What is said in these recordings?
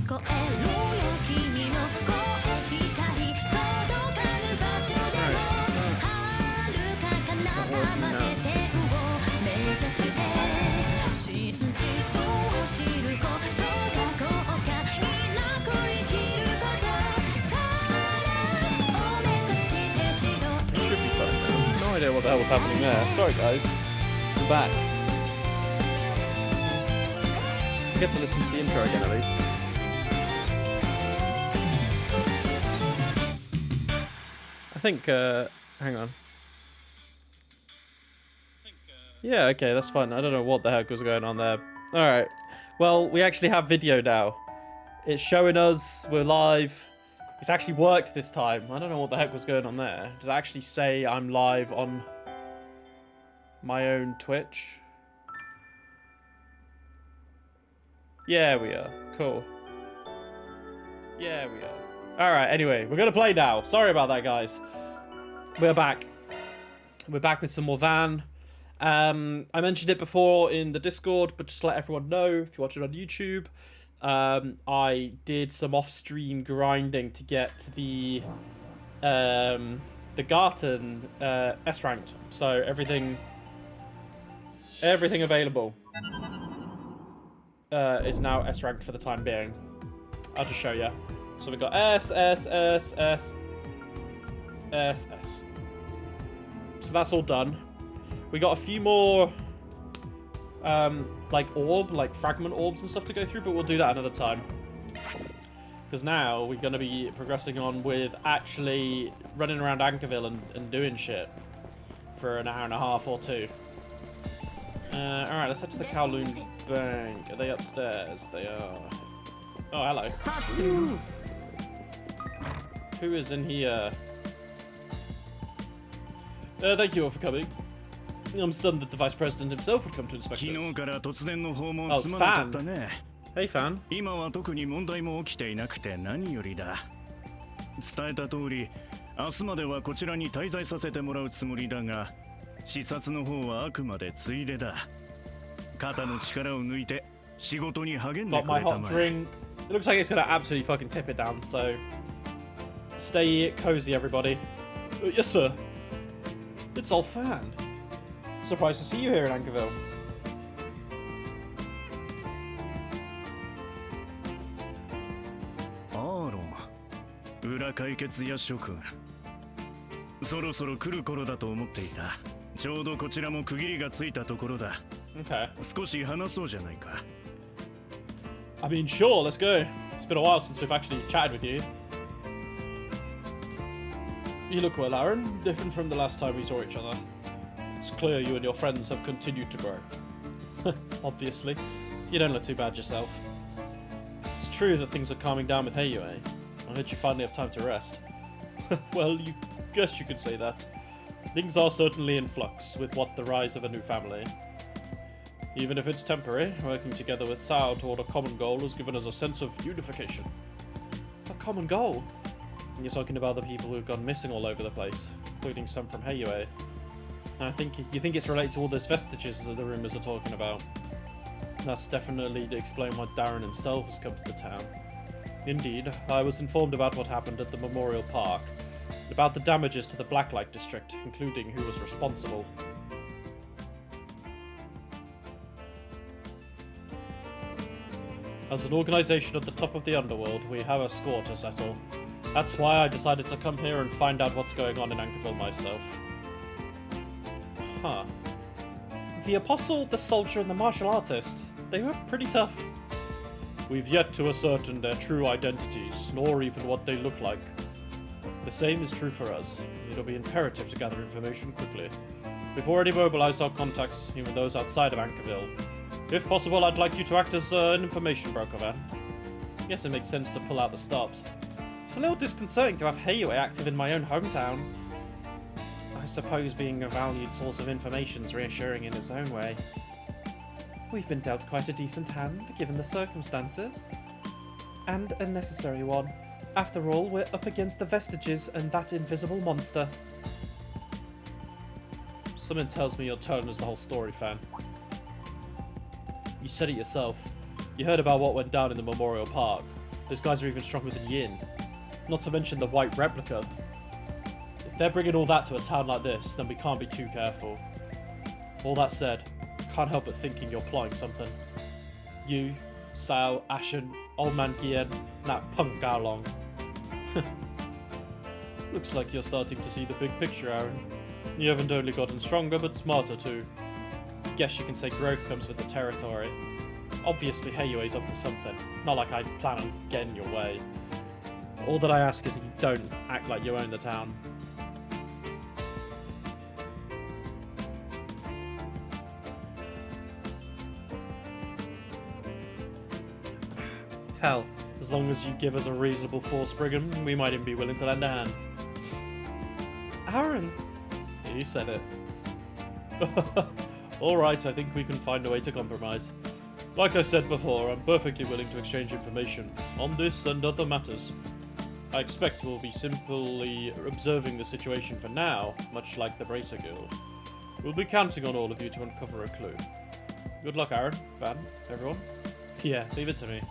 No idea what the hell was happening there. Sorry guys. I'm back. I get to listen to the intro again at least. I think, hang on. Yeah, okay, that's fine. I don't know what the heck was going on there. Alright. Well, we actually have video now. It's showing us, we're live. It's actually worked this time. I don't know what the heck was going on there. Does it actually say I'm live on my own Twitch? Yeah, we are. Cool. Yeah, we are. Alright, anyway, we're gonna play now. Sorry about that, guys. We're back. We're back with some more Van. I mentioned it before in the Discord, but just to let everyone know, if you watch it on YouTube, I did some off-stream grinding to get the Garten S-ranked. So everything available is now S-ranked for the time being. I'll just show you. So we got S, S, S, S, S, S. So that's all done. We got a few more like fragment orbs and stuff to go through, but we'll do that another time. Because now we're going to be progressing on with actually running around Anchorville and doing shit for an hour and a half or two. Alright, let's head to the Kowloon Bank. Are they upstairs? They are. Oh, hello. Who is in here? Thank you all for coming. I'm stunned that the Vice President himself would come to inspect us. Oh, it's Fan. Hey, Fan. 今は特に問題も起きていなくて何よりだ。伝えた通り、明日まではこちらに滞在させてもらうつもりだが、視察の方はあくまでついでだ。肩の力を抜いて仕事に励んでくれたまえ。 It looks like it's gonna absolutely fucking tip it down, so stay cozy, everybody. Yes, sir. It's all Fan. Surprised to see you here in Anchorville. Aaron, 裏解決や諸君。そろそろ来る頃だと思っていた。ちょうどこちらも区切りがついたところだ。Okay. 少し話そうじゃないか。I mean, sure, let's go. It's been a while since we've actually chatted with you. You look well, Aaron. Different from the last time we saw each other. It's clear you and your friends have continued to grow. Obviously. You don't look too bad yourself. It's true that things are calming down with Heiyue. I heard you finally have time to rest. Well, you guess you could say that. Things are certainly in flux with what the rise of a new family. Even if it's temporary, working together with Sao toward a common goal has given us a sense of unification. A common goal? And you're talking about the people who've gone missing all over the place, including some from Heiyue. I think you think it's related to all those vestiges that the rumors are talking about. That's definitely to explain why Darren himself has come to the town. Indeed, I was informed about what happened at the Memorial Park, about the damages to the Blacklight District, including who was responsible. As an organization at the top of the underworld, we have a score to settle. That's why I decided to come here and find out what's going on in Anchorville myself. Huh. The Apostle, the Soldier, and the Martial Artist. They were pretty tough. We've yet to ascertain their true identities, nor even what they look like. The same is true for us. It'll be imperative to gather information quickly. We've already mobilized our contacts, even those outside of Anchorville. If possible, I'd like you to act as an information broker, Van. Guess it makes sense to pull out the stops. It's a little disconcerting to have Heiyue active in my own hometown. I suppose being a valued source of information is reassuring in its own way. We've been dealt quite a decent hand, given the circumstances. And a necessary one. After all, we're up against the vestiges and that invisible monster. Something tells me you're telling us the whole story, Fan. You said it yourself. You heard about what went down in the Memorial Park. Those guys are even stronger than Yin. Not to mention the white replica. If they're bringing all that to a town like this, then we can't be too careful. All that said, I can't help but thinking you're plotting something. You, Sao, Ashen, Old Man Gien, and that punk Gaolong. Looks like you're starting to see the big picture, Aaron. You haven't only gotten stronger, but smarter too. Guess you can say growth comes with the territory. Obviously, Heiyue's up to something. Not like I plan on getting your way. All that I ask is that you don't act like you own the town. Hell, as long as you give us a reasonable force, Spriggan, we might even be willing to lend a hand. Aaron! You said it. Alright, I think we can find a way to compromise. Like I said before, I'm perfectly willing to exchange information on this and other matters. I expect we'll be simply observing the situation for now, much like the Bracer Guild. We'll be counting on all of you to uncover a clue. Good luck, Aaron, Van, everyone. Yeah, leave it to me.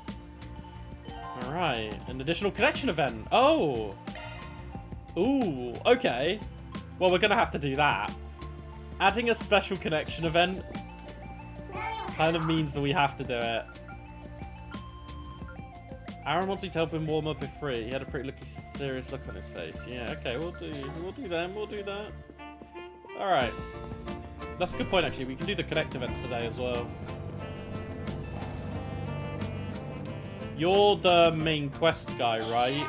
Alright, an additional connection event. Oh! Ooh, okay. Well, we're gonna have to do that. Adding a special connection event kind of means that we have to do it. Aaron wants me to help him warm up if free. He had a pretty serious look on his face. Yeah, okay, we'll do that. Alright. That's a good point, actually. We can do the connect events today as well. You're the main quest guy, right?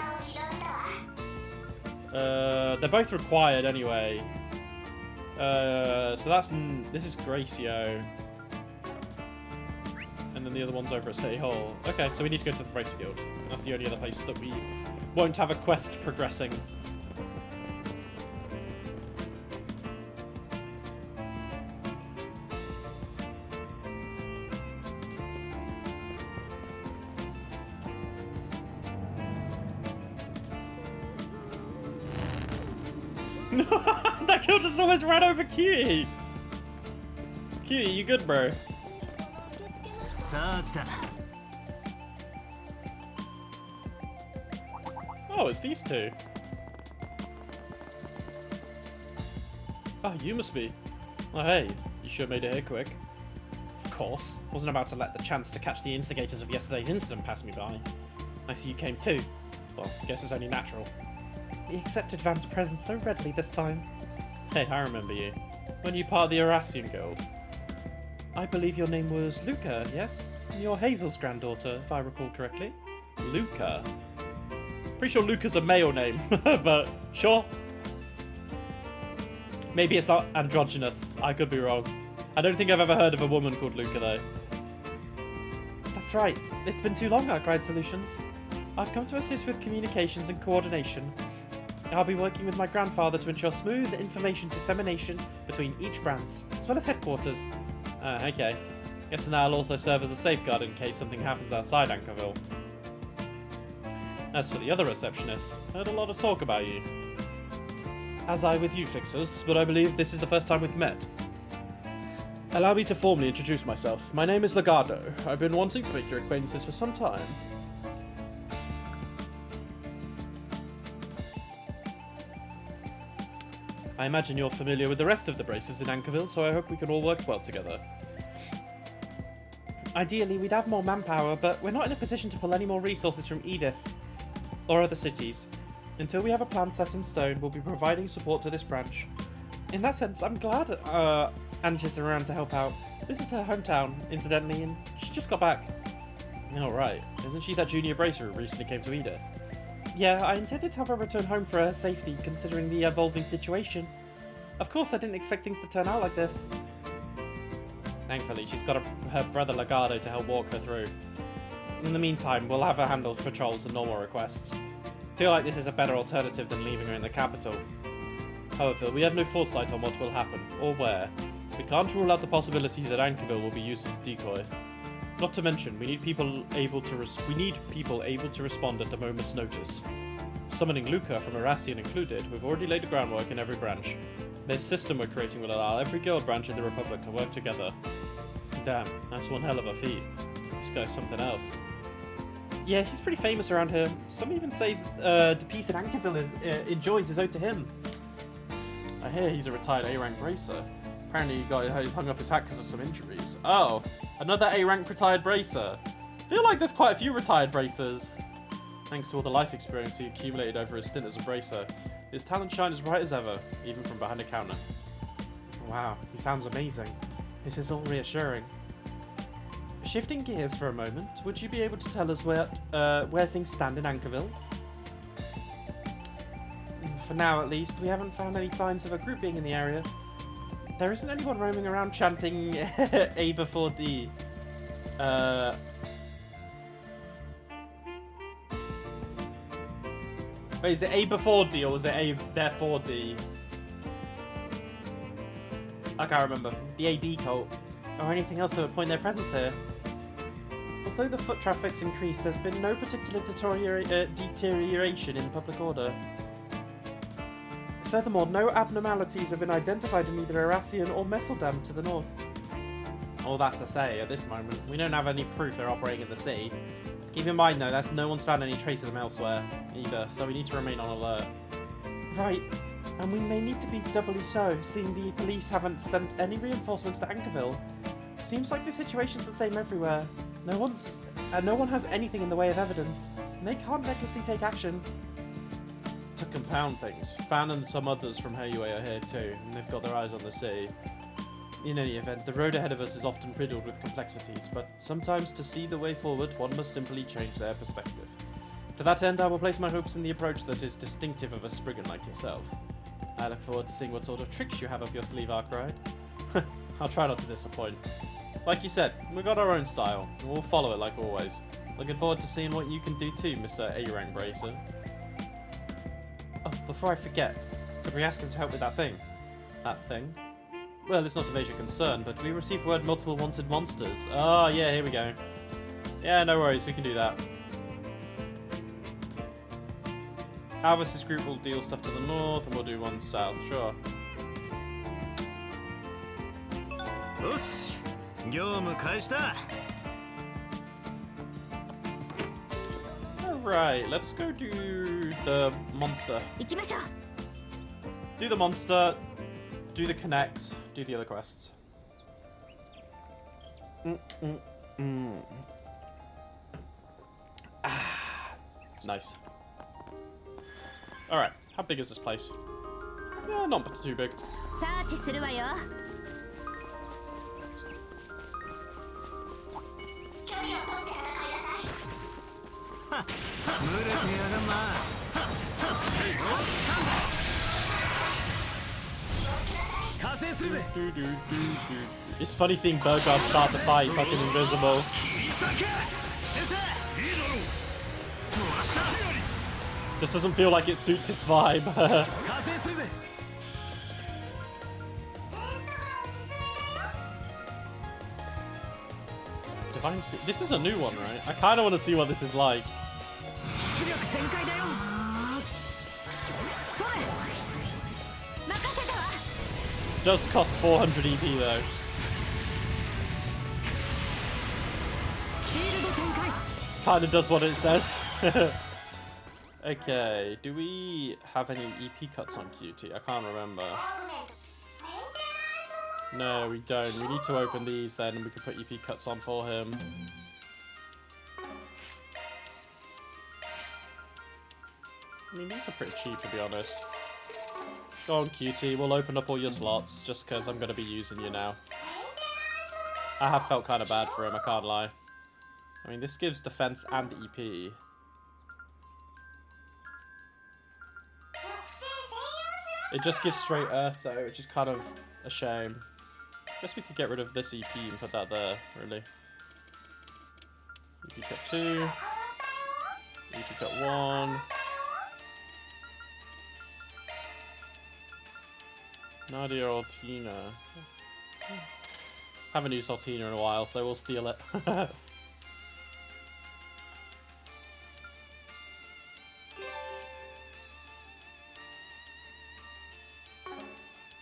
They're both required anyway. So this is Gracio. And then the other one's over at City Hall. Okay, so we need to go to the Bracer Guild. That's the only other place that we won't have a quest progressing. That kill just almost ran over Cutie! Cutie, you good, bro? Oh, it's these two. Oh, you must be. Oh, hey. You sure made it here quick. Of course. Wasn't about to let the chance to catch the instigators of yesterday's incident pass me by. I see you came too. Well, I guess it's only natural. He accepted Van's presence so readily this time. Hey, I remember you. When you part of the Eurasian Guild. I believe your name was Luca, yes? You're Hazel's granddaughter, if I recall correctly. Luca? Pretty sure Luca's a male name, but sure. Maybe it's not androgynous. I could be wrong. I don't think I've ever heard of a woman called Luca, though. That's right. It's been too long, Arcade Solutions. I've come to assist with communications and coordination. I'll be working with my grandfather to ensure smooth information dissemination between each branch, as well as headquarters. Okay. Guessing that'll also serve as a safeguard in case something happens outside Anchorville. As for the other receptionist, heard a lot of talk about you. As I with you, Fixers, but I believe this is the first time we've met. Allow me to formally introduce myself. My name is Legardo. I've been wanting to make your acquaintances for some time. I imagine you're familiar with the rest of the Bracers in Anchorville, so I hope we can all work well together. Ideally, we'd have more manpower, but we're not in a position to pull any more resources from Edith or other cities. Until we have a plan set in stone, we'll be providing support to this branch. In that sense, I'm glad Angie's around to help out. This is her hometown, incidentally, and she just got back. Oh, right. Isn't she that junior bracer who recently came to Edith? Yeah, I intended to have her return home for her safety, considering the evolving situation. Of course, I didn't expect things to turn out like this. Thankfully, she's got her brother Legardo to help walk her through. In the meantime, we'll have her handle patrols and normal requests. Feel like this is a better alternative than leaving her in the capital. However, we have no foresight on what will happen, or where. We can't rule out the possibility that Anchorville will be used as a decoy. Not to mention, we need people able to respond at a moment's notice. Summoning Luca from Eurasian included, we've already laid the groundwork in every branch. This system we're creating will allow every guild branch in the Republic to work together. Damn, that's one hell of a feat. This guy's something else. Yeah, he's pretty famous around here. Some even say the piece in Anchorville enjoys is owed to him. I hear he's a retired A-rank bracer. Apparently he hung up his hat because of some injuries. Oh, another A-rank retired bracer. I feel like there's quite a few retired bracers. Thanks to all the life experience he accumulated over his stint as a bracer, his talent shines as bright as ever, even from behind a counter. Wow, he sounds amazing. This is all reassuring. Shifting gears for a moment, would you be able to tell us where things stand in Anchorville? For now, at least, we haven't found any signs of a group being in the area. There isn't anyone roaming around chanting A before D. Wait, is it A before D or was it A therefore D? I can't remember. The AB cult. Or anything else that would point their presence here. Although the foot traffic's increased, there's been no particular deterioration in public order. Furthermore, no abnormalities have been identified in either Arassian or Messeldam to the north. All that's to say, at this moment, we don't have any proof they're operating in the city. Keep in mind, though, no one's found any trace of them elsewhere, either, so we need to remain on alert. Right, and we may need to be doubly so, seeing the police haven't sent any reinforcements to Anchorville. Seems like the situation's the same everywhere. No one has anything in the way of evidence, and they can't recklessly take action. To compound things, Fan and some others from Heiyue are here too, and they've got their eyes on the city. In any event, the road ahead of us is often riddled with complexities, but sometimes to see the way forward, one must simply change their perspective. To that end, I will place my hopes in the approach that is distinctive of a Spriggan like yourself. I look forward to seeing what sort of tricks you have up your sleeve, Arkwright. I'll try not to disappoint. Like you said, we've got our own style, and we'll follow it like always. Looking forward to seeing what you can do too, Mr. A-Rank Bracer. Oh, before I forget, could we ask him to help with that thing? That thing? Well, it's not a major concern, but we received word multiple wanted monsters. Oh, yeah, here we go. Yeah, no worries, we can do that. Alvis's group will deal stuff to the north, and we'll do one south, sure. Alright, let's go do the monster. Do the monster, do the connects, do the other quests. Ah, nice. Alright, how big is this place? Yeah, not too big. It's funny seeing Burgard start to fight, fucking invisible. Just doesn't feel like it suits his vibe. This is a new one, right? I kind of want to see what this is like. Does cost 400 EP though. Kind of does what it says. Okay, do we have any EP cuts on QT? I can't remember. No, we don't. We need to open these then and we can put EP cuts on for him. I mean, these are pretty cheap to be honest. Go on, QT, we'll open up all your slots, just because I'm going to be using you now. I have felt kind of bad for him, I can't lie. I mean, this gives defense and EP. It just gives straight earth, though, which is kind of a shame. Guess we could get rid of this EP and put that there, really. EP cut 2. EP cut 1. Nadia or Tina. Haven't used Altina in a while, so we'll steal it.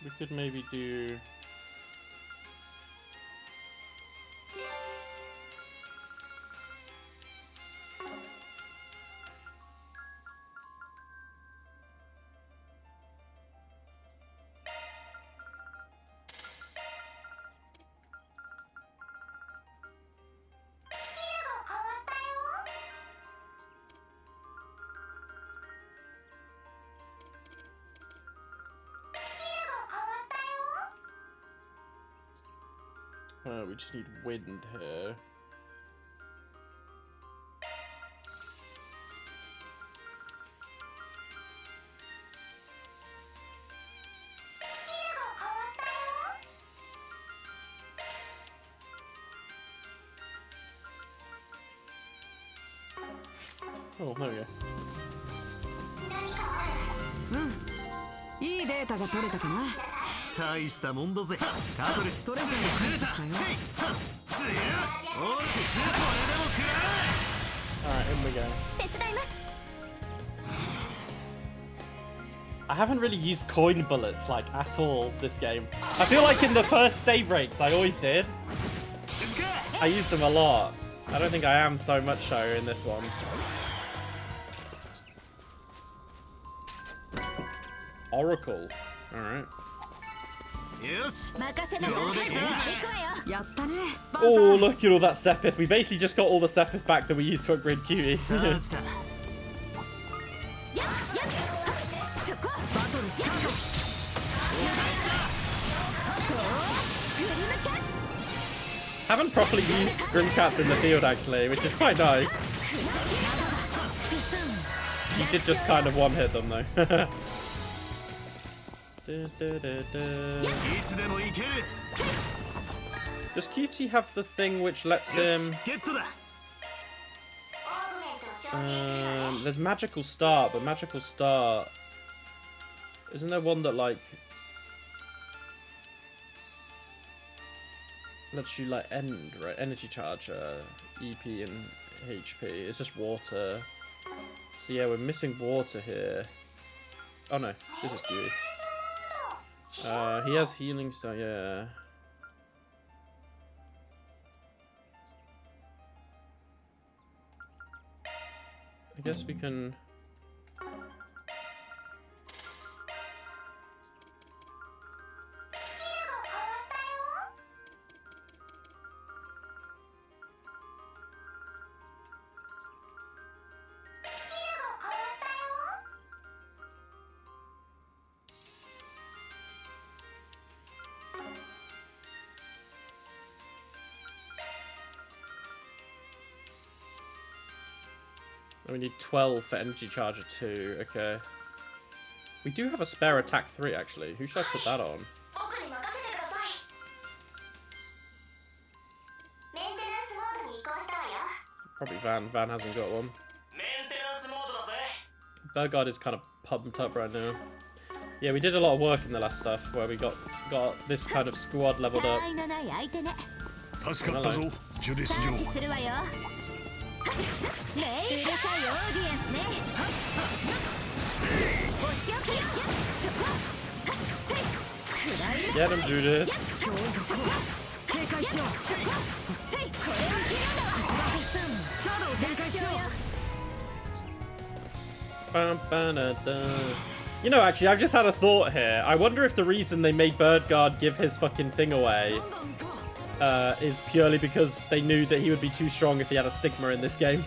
We could maybe do... We just need wind here. Oh, there we go. いいデータが取れたかな。大したもんだぜ。カトル。トレジャーに感謝したよ。Alright, in we go. 手伝います。 I haven't really used coin bullets like at all this game. I feel like in the first daybreaks I always did. I used them a lot. I don't think I am so much so in this one. Oracle. Alright. Oh, look at all that Sepith. We basically just got all the Sepith back that we used to upgrade QE. Haven't properly used Grimcats in the field actually, which is quite nice. You did just kind of one-hit them though. Does QT have the thing which lets him... there's Magical Start, but Magical Start... Isn't there one that, like... lets you, like, end, right? Energy Charge, EP and HP. It's just water. So yeah, we're missing water here. Oh no, this is QE. He has healing stuff, yeah. I guess we can... We need 12 for Energy Charger 2, okay. We do have a spare attack 3 actually. Who should I put that on? Probably Van. Van hasn't got one. Burgard is kind of pumped up right now. Yeah, we did a lot of work in the last stuff where we got this kind of squad leveled up. Hello. Get him, Judith. You know, actually, I've just had a thought here. I wonder if the reason they made Birdguard give his fucking thing away is purely because they knew that he would be too strong if he had a stigma in this game.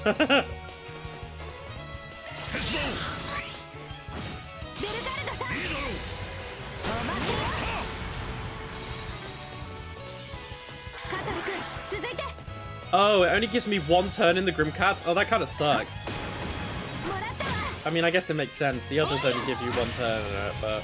Oh, it only gives me one turn in the Grimcats? Oh, that kind of sucks. I mean, I guess it makes sense. The others only give you one turn in it, but...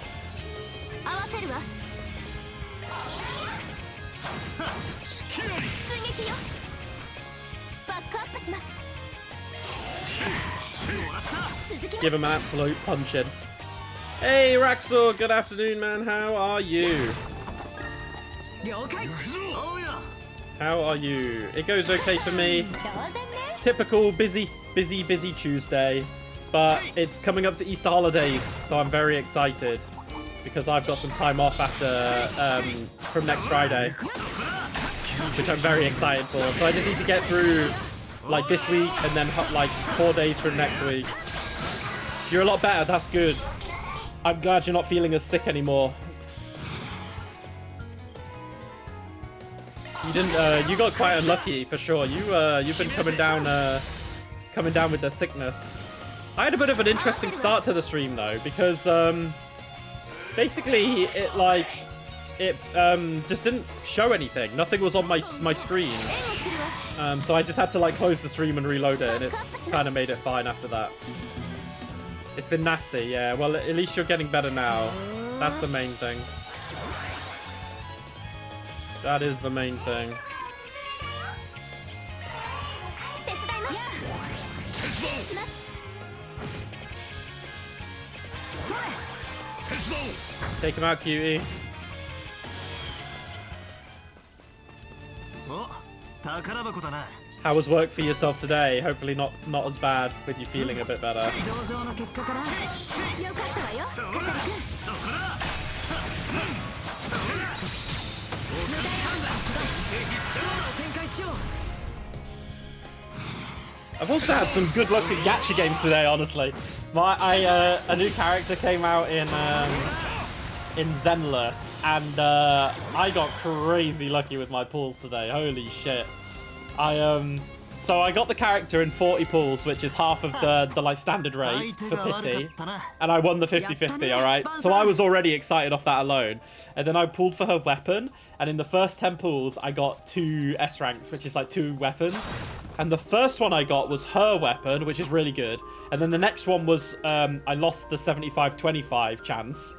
Give him an absolute punch in. Hey, Raxor, good afternoon, man. How are you? How are you? It goes okay for me. Typical busy Tuesday. But it's coming up to Easter holidays, so I'm very excited. Because I've got some time off after, from next Friday. Which I'm very excited for. So I just need to get through, like, this week and then, like, 4 days from next week. You're a lot better, that's good. I'm glad you're not feeling as sick anymore. You didn't, you got quite unlucky for sure. You've been coming down with the sickness. I had a bit of an interesting start to the stream though, because basically it like it just didn't show anything. Nothing was on my screen. So I just had to like close the stream and reload it, and it kind of made it fine after that. It's been nasty, yeah. Well, at least you're getting better now. That's the main thing. That is the main thing. Take him out, cutie. How was work for yourself today? Hopefully not as bad, with you feeling a bit better. I've also had some good luck at gacha games today, honestly. A new character came out in Zenless, and I got crazy lucky with my pulls today. Holy shit! So I got the character in 40 pulls, which is half of the like standard rate for pity, and I won the 50-50. All right, so I was already excited off that alone, and then I pulled for her weapon, and in the first 10 pulls, I got 2 S ranks, which is like 2 weapons. And the first one I got was her weapon, which is really good. And then the next one was, I lost the 75-25 chance,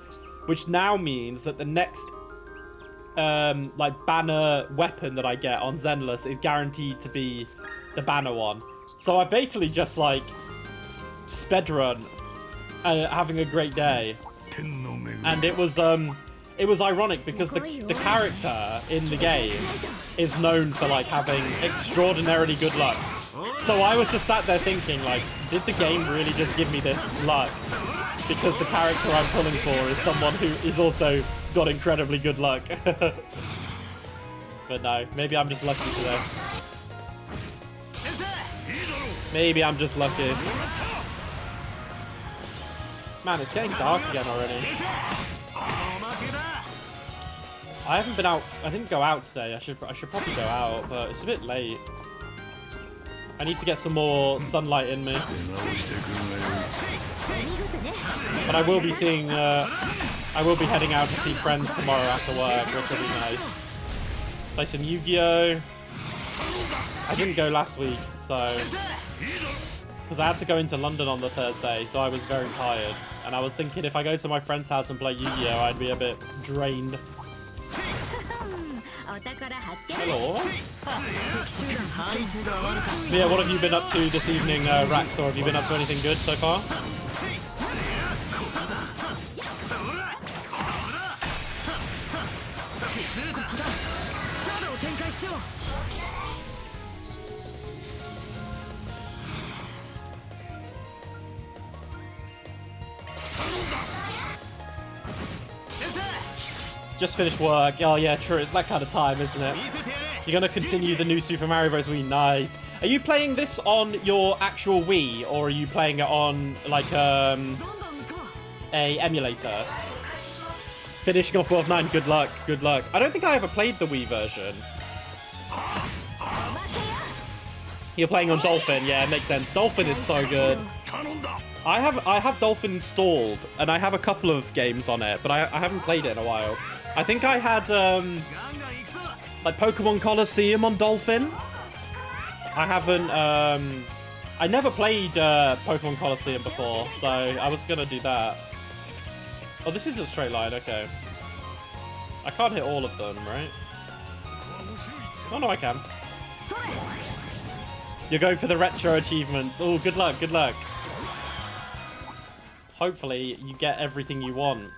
which now means that the next, like, banner weapon that I get on Zenless is guaranteed to be the banner one. So I basically just, like, sped-run, having a great day. And it was ironic because the character in the game is known for like having extraordinarily good luck. So I was just sat there thinking like, did the game really just give me this luck? Because the character I'm pulling for is someone who is also got incredibly good luck. But no, maybe I'm just lucky today. Maybe I'm just lucky. Man, it's getting dark again already. I haven't been out. I didn't go out today. I should probably go out, but it's a bit late. I need to get some more sunlight in me. But I will be seeing. I will be heading out to see friends tomorrow after work, which will be nice. Play some Yu-Gi-Oh! I didn't go last week, so because I had to go into London on the Thursday, so I was very tired. And I was thinking if I go to my friend's house and play Yu-Gi-Oh, I'd be a bit drained. Hello. Yeah, what have you been up to this evening, Rax? Or have you been up to anything good so far? Just finished work. Oh yeah, true. It's that kind of time, isn't it? You're gonna continue the new Super Mario Bros. Wii. Nice. Are you playing this on your actual Wii, or are you playing it on like a emulator? Finishing off World 9. Good luck. Good luck. I don't think I ever played the Wii version. You're playing on Dolphin. Yeah, it makes sense. Dolphin is so good. I have Dolphin installed, and I have a couple of games on it, but I haven't played it in a while. I think I had like Pokemon Coliseum on Dolphin. I haven't. I never played Pokemon Coliseum before, so I was gonna do that. Oh, this is a straight line. Okay. I can't hit all of them, right? Oh no, I can. You're going for the retro achievements. Oh, good luck. Good luck. Hopefully, you get everything you want.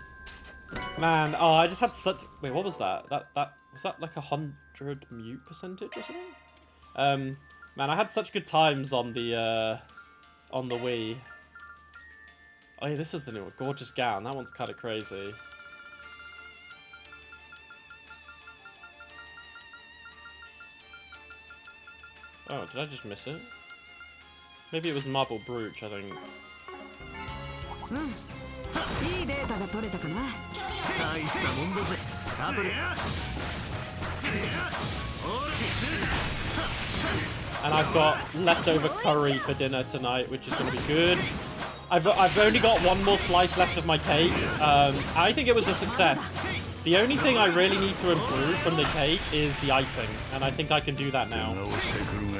Man, oh, I just had such... Wait, what was that? That was that like 100 mute percentage or something? Man, I had such good times on the Wii. Oh yeah, this was the new one. Gorgeous Gown. That one's kind of crazy. Oh, did I just miss it? Maybe it was Marble Brooch, I think. And I've got leftover curry for dinner tonight, which is going to be good. I've only got one more slice left of my cake. I think it was a success. The only thing I really need to improve from the cake is the icing, and I think I can do that now.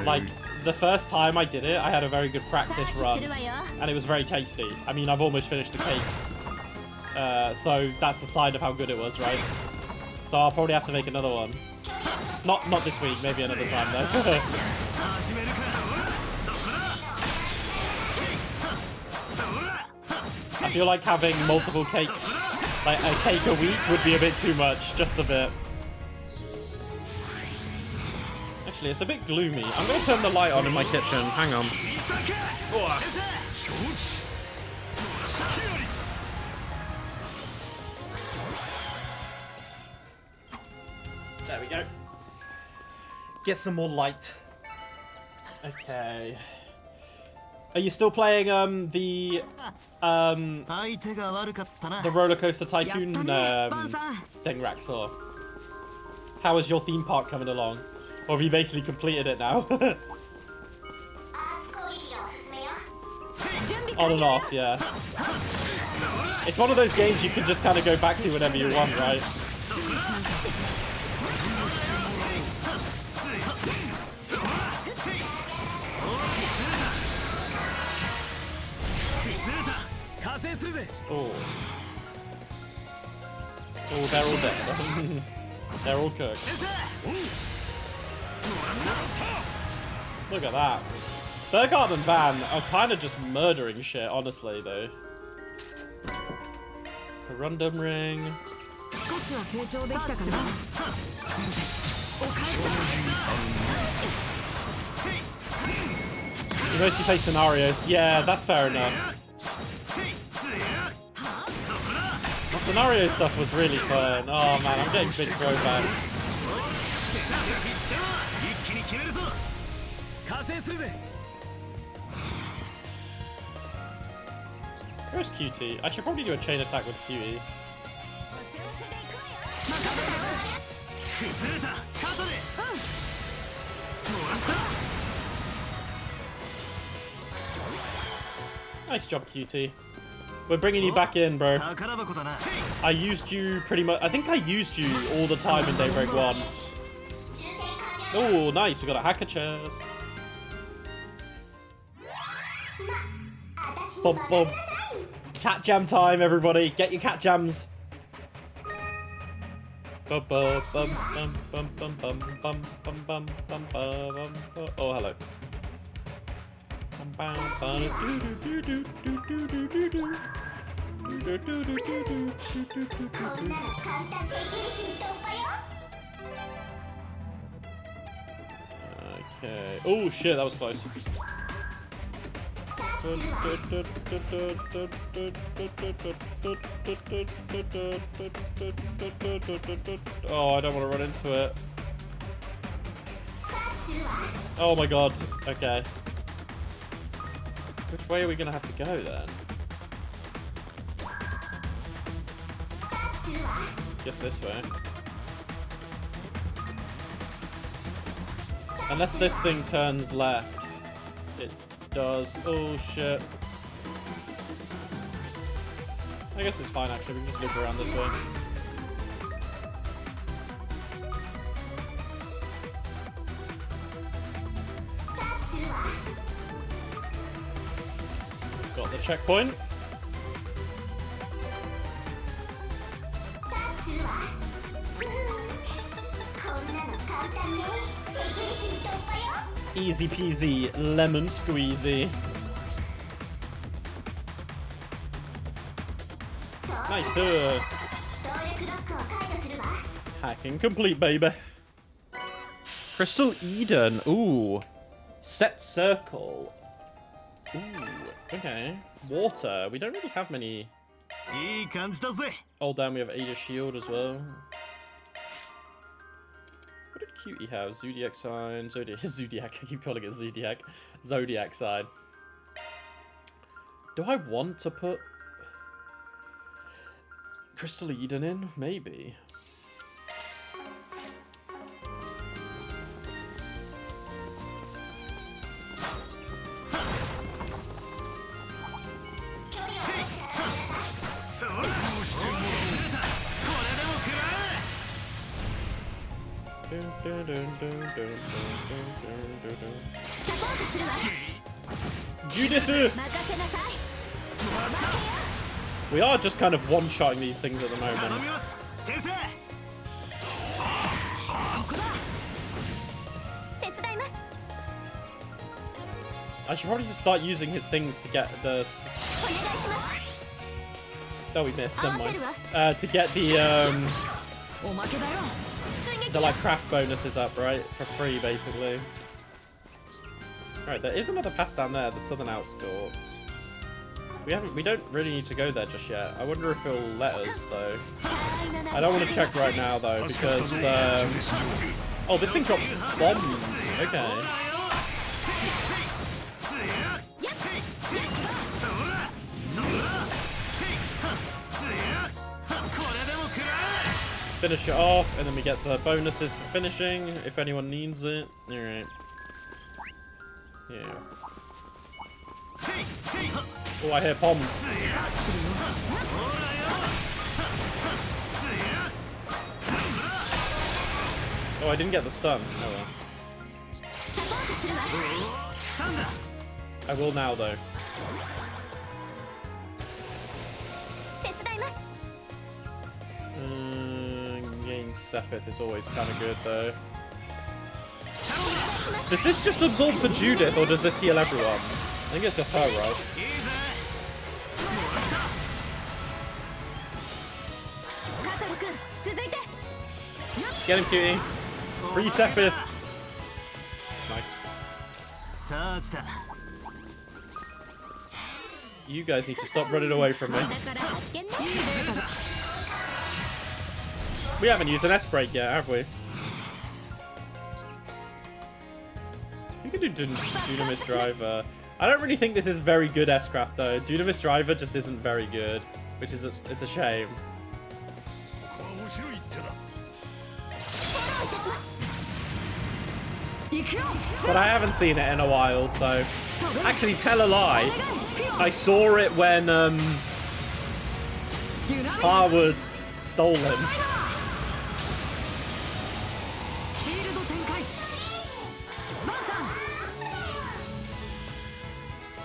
Like, the first time I did it, I had a very good practice run, and it was very tasty. I mean, I've almost finished the cake. So that's a sign of how good it was, right? So I'll probably have to make another one. Not this week, maybe another time though. I feel like having multiple cakes, like a cake a week, would be a bit too much, just a bit. Actually, it's a bit gloomy. I'm going to turn the light on in my kitchen. Hang on. There we go. Get some more light. Okay. Are you still playing the roller coaster tycoon thing, Raxor? How is your theme park coming along? Or have you basically completed it now? On and off, yeah. It's one of those games you can just kind of go back to whenever you want, right? Oh. Oh, they're all dead. They're all cooked. Look at that. Burkhardt and Van are kind of just murdering shit, honestly, though. A random ring. You mostly play scenarios. Yeah, that's fair enough. The scenario stuff was really fun. Oh man, I'm getting big throwback. Where's QT? I should probably do a chain attack with QE. Nice job, QT. We're bringing you back in, bro. I used you pretty much. I think I used you all the time in Daybreak 1. Oh, nice. We got a hacker chest. Bob, bob. Cat jam time, everybody. Get your cat jams. Oh, hello. Okay. Oh shit, that was close. Oh, I don't want to run into it. Oh my god. Okay. Which way are we gonna have to go then? Guess this way. Unless this thing turns left. It does. Oh shit. I guess it's fine actually, we can just loop around this way. Got the checkpoint. Easy peasy, lemon squeezy. Nice. Hacking complete, baby. Crystal Eden. Ooh. Set circle. Ooh. Okay. Water. We don't really have many. Oh damn, we have Ada Shield as well. What did Cutie have? Zodiac sign. Zodiac. I keep calling it Zodiac. Zodiac sign. Do I want to put Crystal Eden in? Maybe. Judith! We are just kind of one-shotting these things at the moment. 頼みます先生 I should probably just start using his things to get the... Oh, we missed. Never mind. To get the like craft bonuses up, right? For free, basically. Alright, there is another pass down there, the southern outskirts. We don't really need to go there just yet. I wonder if it'll let us though. I don't want to check right now though, because oh, this thing drops bombs. Okay. Finish it off, and then we get the bonuses for finishing, if anyone needs it. Alright. Yeah. Oh, I hear bombs. Oh, I didn't get the stun. Oh well. I will now, though. Getting Sepith is always kind of good, though. Does this just absorb for Judith, or does this heal everyone? I think it's just her, right? Get him, cutie. Free Sepith. Nice. You guys need to stop running away from me. We haven't used an S-break yet, have we? We can do Dunamis Driver. I don't really think this is very good S-Craft though. Dunamis Driver just isn't very good, which is it's a shame. But I haven't seen it in a while, so... Actually, tell a lie. I saw it when Harwood stole him.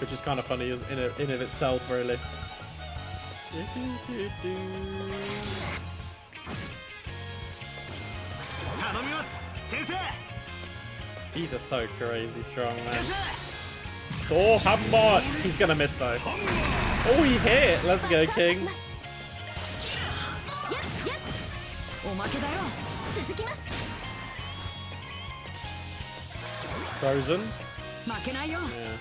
Which is kind of funny in of itself, really. These are so crazy strong, man. Oh, Hammer! He's gonna miss though. Oh, he hit! Let's go, King. Frozen. Yeah.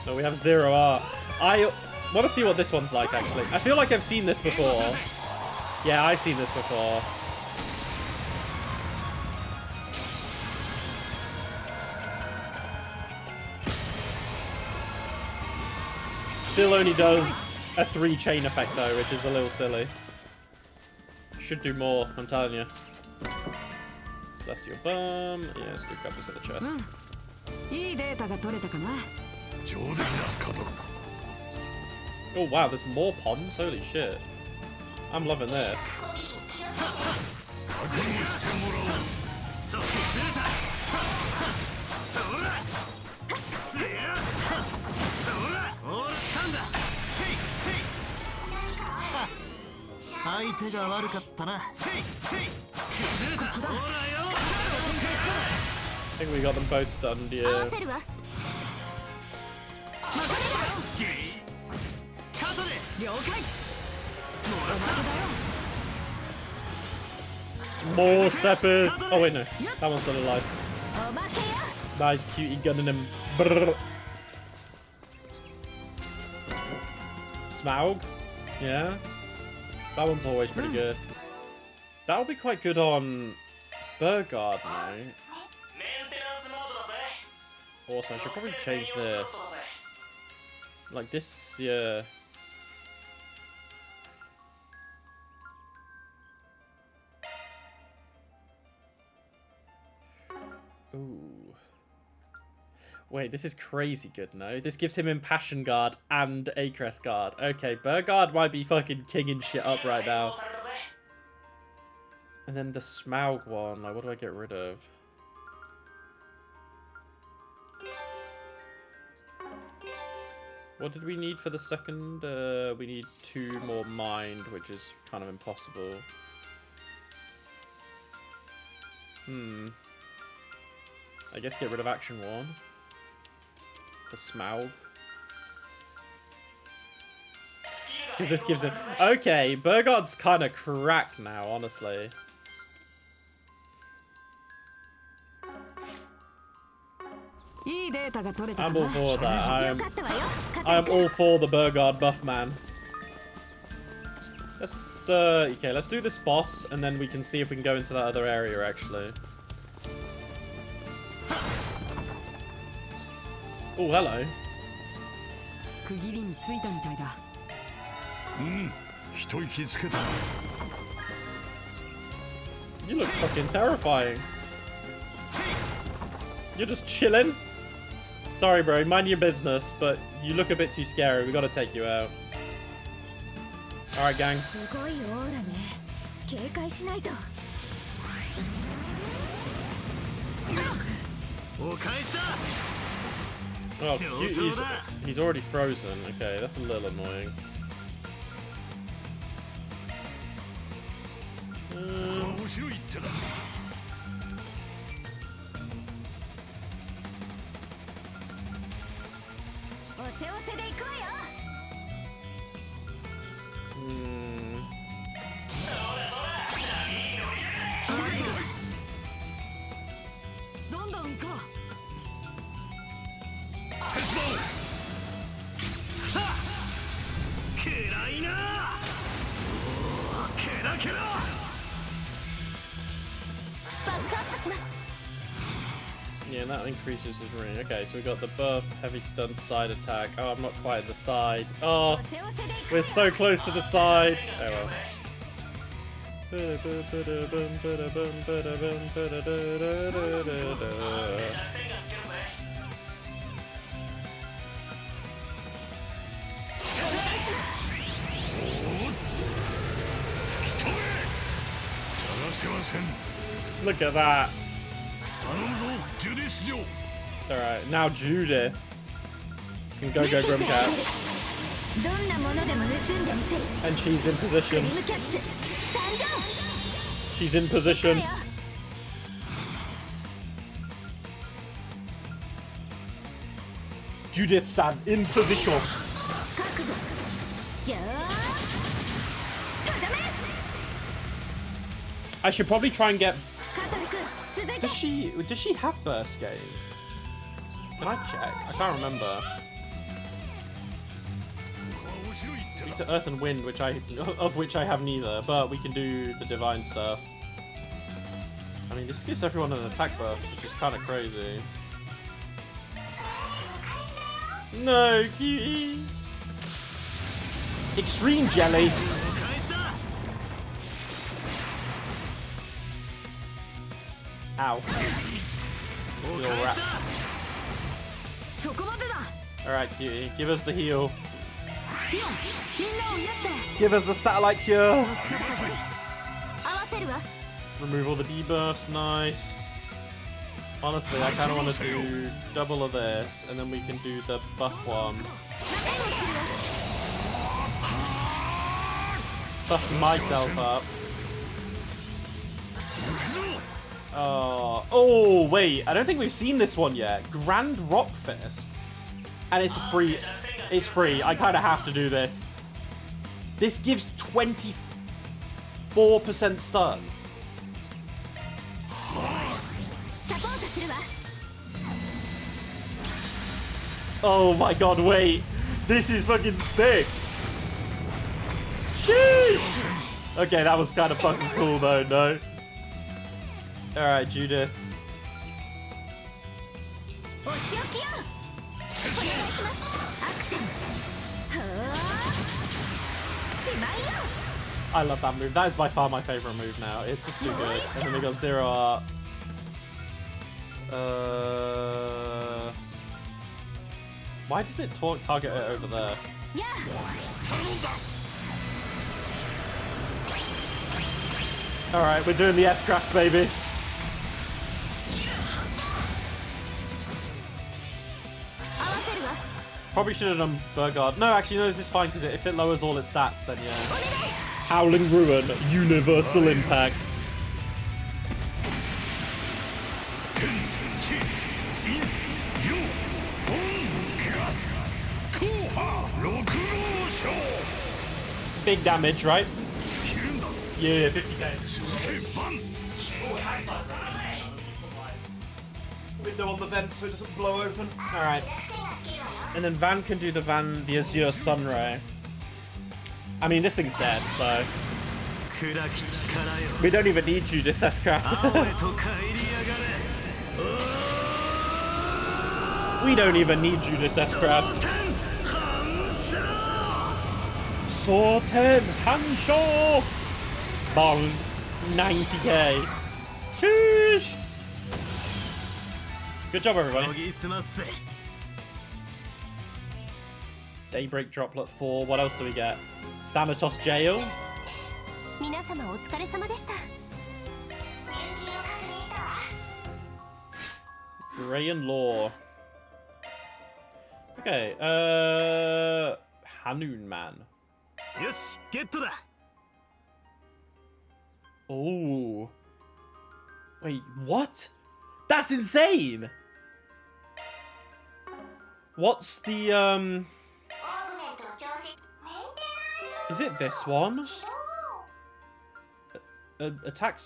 No, we have 0R. I want to see what this one's like, actually. I feel like I've seen this before. Yeah, I've seen this before. Still only does a 3 chain effect though, which is a little silly. Should do more, I'm telling you. Celestial Bomb. Yeah, let's do grab this at the chest. Oh wow, there's more ponds? Holy shit. I'm loving this. I think we got them both stunned, yeah. More Sepith! Oh wait, no. That one's still alive. Nice cutie gunning him. Brrr. Smaug? Yeah. That one's always pretty good. That'll be quite good on Burgard, right? Also, I should probably change this. Like this, yeah. Ooh. Wait, this is crazy good, no? This gives him Impassion Guard and Acrest Guard. Okay, Burgard might be fucking kinging shit up right now. And then the Smaug one, like, what do I get rid of? What did we need for the second? We need 2 more mind, which is kind of impossible. I guess get rid of action 1. For Smaug. Because this gives him... Okay, Burgard's kind of cracked now, honestly. I'm all for that. I am all for the Burgard buff, man. Let's, okay, let's do this boss, and then we can see if we can go into that other area, actually. Oh, hello. You look fucking terrifying. You're just chilling. Sorry, bro. Mind your business, but you look a bit too scary. We gotta take you out. Alright, gang. Oh, he's already frozen. Okay, that's a little annoying. Yeah, that increases his ring. Okay, so we got the buff, heavy stun, side attack. Oh, I'm not quite at the side. Oh, we're so close to the side. Oh well. Look at that. Alright, now Judith can go Grimcats. And she's in position. She's in position. Judith-san in position. I should probably try and get... Does she have burst game? Can I check? I can't remember. Need to Earth and Wind, of which I have neither, but we can do the divine stuff. I mean, this gives everyone an attack buff, which is kind of crazy. No, cutie. Extreme jelly. Ow. You're wrapped. Alright, cutie. Give us the heal. Give us the satellite cure. Remove all the debuffs. Nice. Honestly, I kind of want to do double of this, and then we can do the buff one. Buff myself up. Oh, wait. I don't think we've seen this one yet. Grand Rock Fist. And it's free. It's free. I kind of have to do this. This gives 24% stun. Oh my god, wait. This is fucking sick. Sheesh. Okay, that was kind of fucking cool though, no? Alright, Judith. I love that move. That is by far my favorite move now. It's just too good. And then we got Zero Art. Why does it target it over there? Alright, we're doing the S-Craft, baby. Probably should have done Burgard. No, actually, no, this is fine, because if it lowers all its stats, then yeah. Howling Ruin, Universal Impact. Big damage, right? Yeah, 50k. Window on the vent so it doesn't blow open. Alright. And then Van can do the Azure Sunray. I mean, this thing's dead, so... We don't even need Judith S-Craft. We don't even need Judith S-Craft. Sorten Hanshaw! Bong. 90k. Sheesh! Good job, everybody. Daybreak Droplet 4. What else do we get? Thanatos Jail. Gray and Law. Okay, Hanoon Man. Yes, get to that. Oh. Wait, what? That's insane! What's the, Is it this one? Attack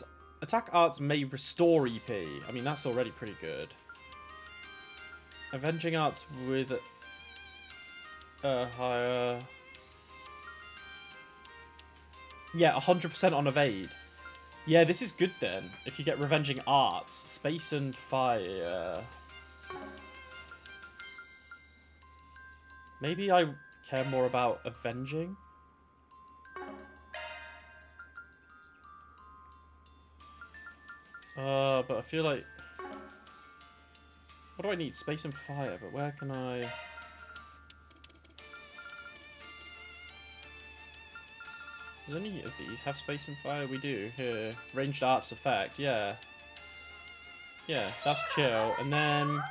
arts may restore EP. I mean, that's already pretty good. Avenging arts with higher... Yeah, 100% on evade. Yeah, this is good then. If you get Revenging Arts, Space and Fire. Maybe I care more about Avenging? But I feel like... What do I need? Space and Fire, but where can I... Does any of these have Space and Fire? We do, here. Ranged Arts Effect, yeah. Yeah, that's chill. And then...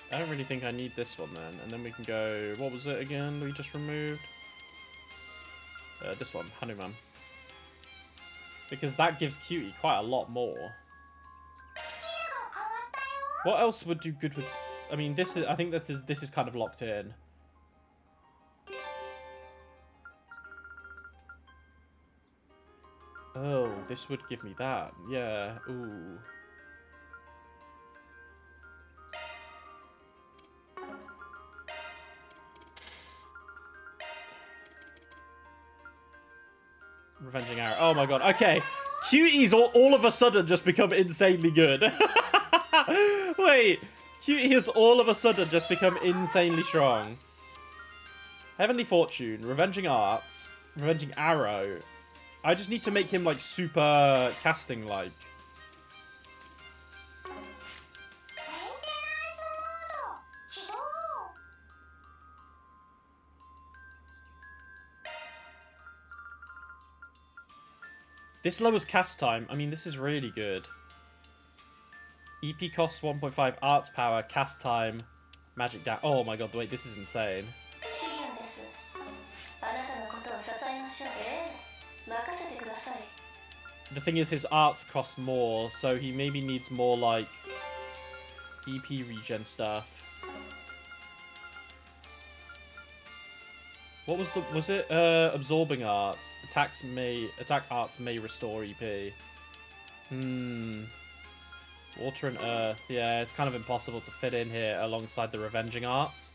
I don't really think I need this one then. And then we can go... What was it again we just removed? This one, Hanuman. Because that gives Cutie quite a lot more. What else would do good with... I mean, this is... I think this is kind of locked in. Oh, this would give me that. Yeah. Ooh. Revenging Arrow. Oh my god. Okay. Cuties all of a sudden just become insanely good. Wait. Cutie has all of a sudden just become insanely strong. Heavenly Fortune, Revenging Arts, Revenging Arrow. I just need to make him like super casting like. This lowers cast time. I mean, this is really good. EP costs 1.5, arts power, cast time, magic down. Oh my god, wait, this is insane. The thing is, his arts cost more, so he maybe needs more, like, EP regen stuff. What was the... Was it, absorbing arts? Attack arts may restore EP. Water and earth. Yeah, it's kind of impossible to fit in here alongside the Revenging Arts.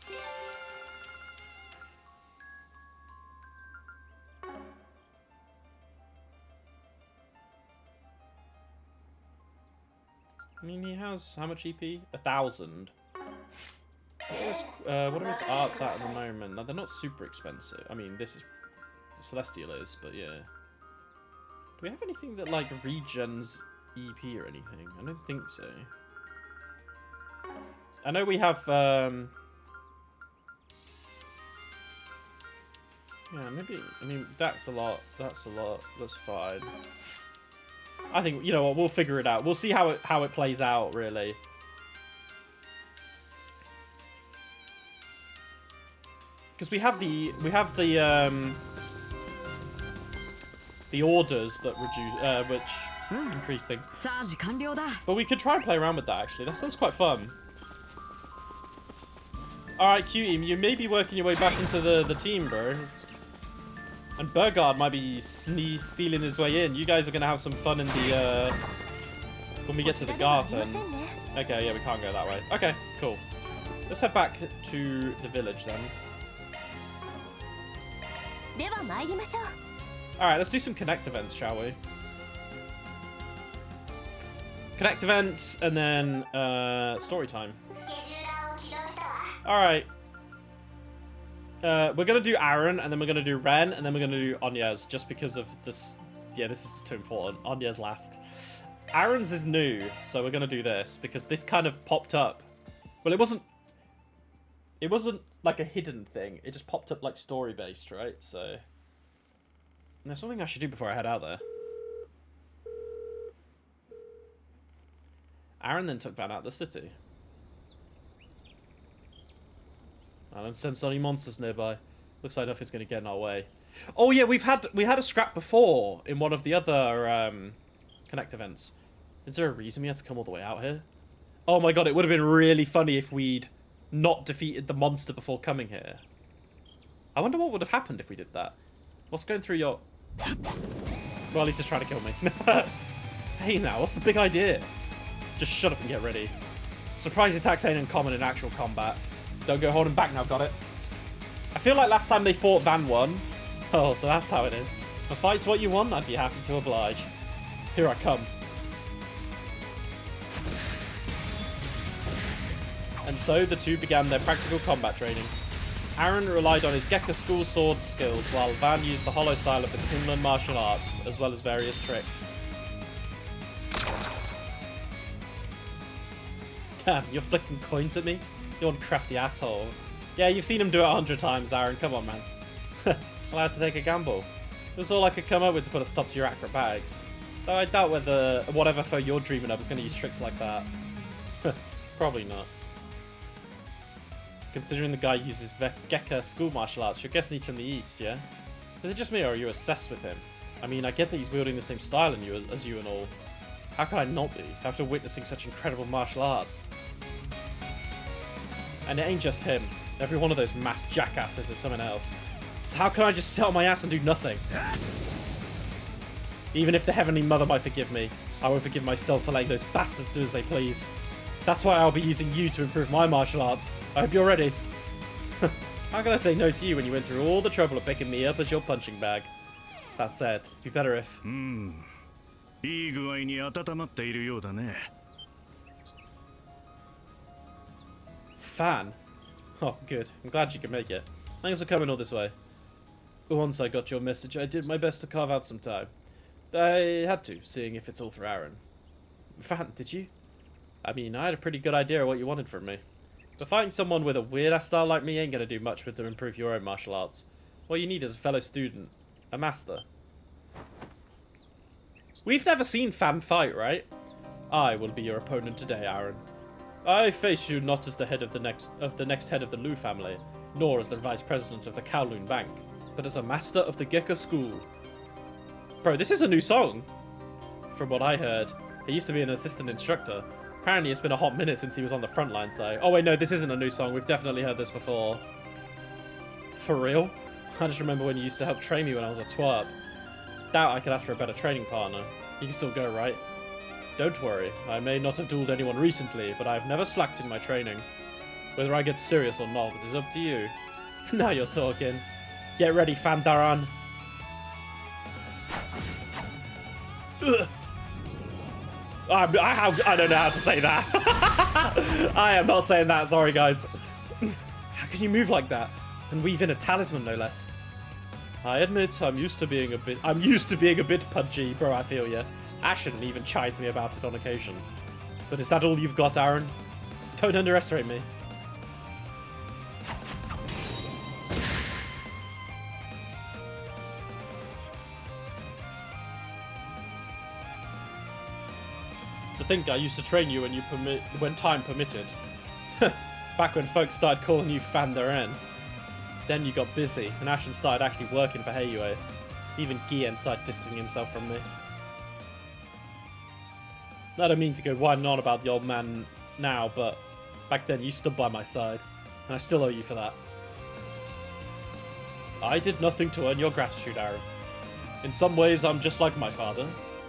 I mean, he has how much EP? 1,000. What are his arts at the moment? Now, they're not super expensive. I mean, this is... Celestial is, but yeah. Do we have anything that, like, regens EP or anything? I don't think so. I know we have, yeah, maybe, I mean, that's a lot. That's a lot. That's fine. I think, you know what, we'll figure it out. We'll see how it plays out, really. Because we have the orders that reduce, which increase things. チャージ完了だ。 But we could try and play around with that, actually. That sounds quite fun. Alright, Cutie, you may be working your way back into the team, bro. And Burgard might be stealing his way in. You guys are going to have some fun in the, when we get to the garden. Okay, yeah, we can't go that way. Okay, cool. Let's head back to the village, then. Alright, let's do some Connect events, shall we? Connect events, and then, story time. Alright. We're gonna do Aaron, and then we're gonna do Ren, and then we're gonna do Anya's, just because of this. Yeah, this is too important. Anya's last. Aaron's is new, so we're gonna do this, because this kind of popped up. Well, it wasn't like a hidden thing. It just popped up like story-based, right? So... And there's something I should do before I head out there. Aaron then took Van out of the city. I don't sense any monsters nearby. Looks like nothing's going to get in our way. Oh yeah, we had a scrap before in one of the other Connect events. Is there a reason we had to come all the way out here? Oh my god, it would have been really funny if we'd not defeated the monster before coming here. I wonder what would have happened if we did that. What's going through your... Well, he's just trying to kill me. Hey now, what's the big idea? Just shut up and get ready. Surprise attacks ain't uncommon in actual combat. Don't go holding back now, got it? I feel like last time they fought, Van won. Oh, so that's how it is. If a fight's what you want, I'd be happy to oblige. Here I come. And so the two began their practical combat training. Aaron relied on his Gekka school sword skills, while Van used the hollow style of the Kunlun martial arts, as well as various tricks. Damn, you're flicking coins at me? You one crafty asshole. Yeah, you've seen him do it 100 times, Aaron. Come on, man. Allowed to take a gamble. It was all I could come up with to put a stop to your acrobatics. Though I doubt whether whatever foe you're dreaming of is going to use tricks like that. Probably not. Considering the guy uses Gekka school martial arts, you're guessing he's from the east, yeah? Is it just me, or are you obsessed with him? I mean, I get that he's wielding the same style as you and all. How can I not be, after witnessing such incredible martial arts? And it ain't just him. Every one of those masked jackasses is someone else. So how can I just sit on my ass and do nothing? Even if the Heavenly Mother might forgive me, I won't forgive myself for letting those bastards do as they please. That's why I'll be using you to improve my martial arts. I hope you're ready. How can I say no to you when you went through all the trouble of picking me up as your punching bag? That said, it'd be better if... いい具合に温まっているようだね。 Fan? Oh, good. I'm glad you can make it. Thanks for coming all this way. Once I got your message, I did my best to carve out some time. I had to, seeing if it's all for Aaron. Fan, did you? I mean, I had a pretty good idea of what you wanted from me. But fighting someone with a weird-ass style like me ain't gonna do much with to improve your own martial arts. What you need is a fellow student. A master. We've never seen Fan fight, right? I will be your opponent today, Aaron. I face you not as the head of the next head of the Lu family, nor as the vice president of the Kowloon Bank, but as a master of the Gekka school. Bro, this is a new song. From what I heard, he used to be an assistant instructor. Apparently it's been a hot minute since he was on the front lines though. Oh wait, no, this isn't a new song. We've definitely heard this before. For real? I just remember when you used to help train me when I was a twerp. Doubt I could ask for a better training partner. You can still go, right? Don't worry, I may not have dueled anyone recently, but I've never slacked in my training. Whether I get serious or not, it is up to you. Now you're talking. Get ready, Fandaran. Ugh. I don't know how to say that. I am not saying that, sorry guys. How can you move like that? And weave in a talisman, no less. I admit, I'm used to being a bit punchy, bro, I feel ya. Ashen even chides me about it on occasion. But is that all you've got, Aaron? Don't underestimate me. To think I used to train you when time permitted. Back when folks started calling you Fan their N. Then you got busy, and Ashen started actually working for Heiyue. Even Gien started distancing himself from me. I don't mean to go whining on about the old man now, but back then you stood by my side, and I still owe you for that. I did nothing to earn your gratitude, Aaron. In some ways, I'm just like my father.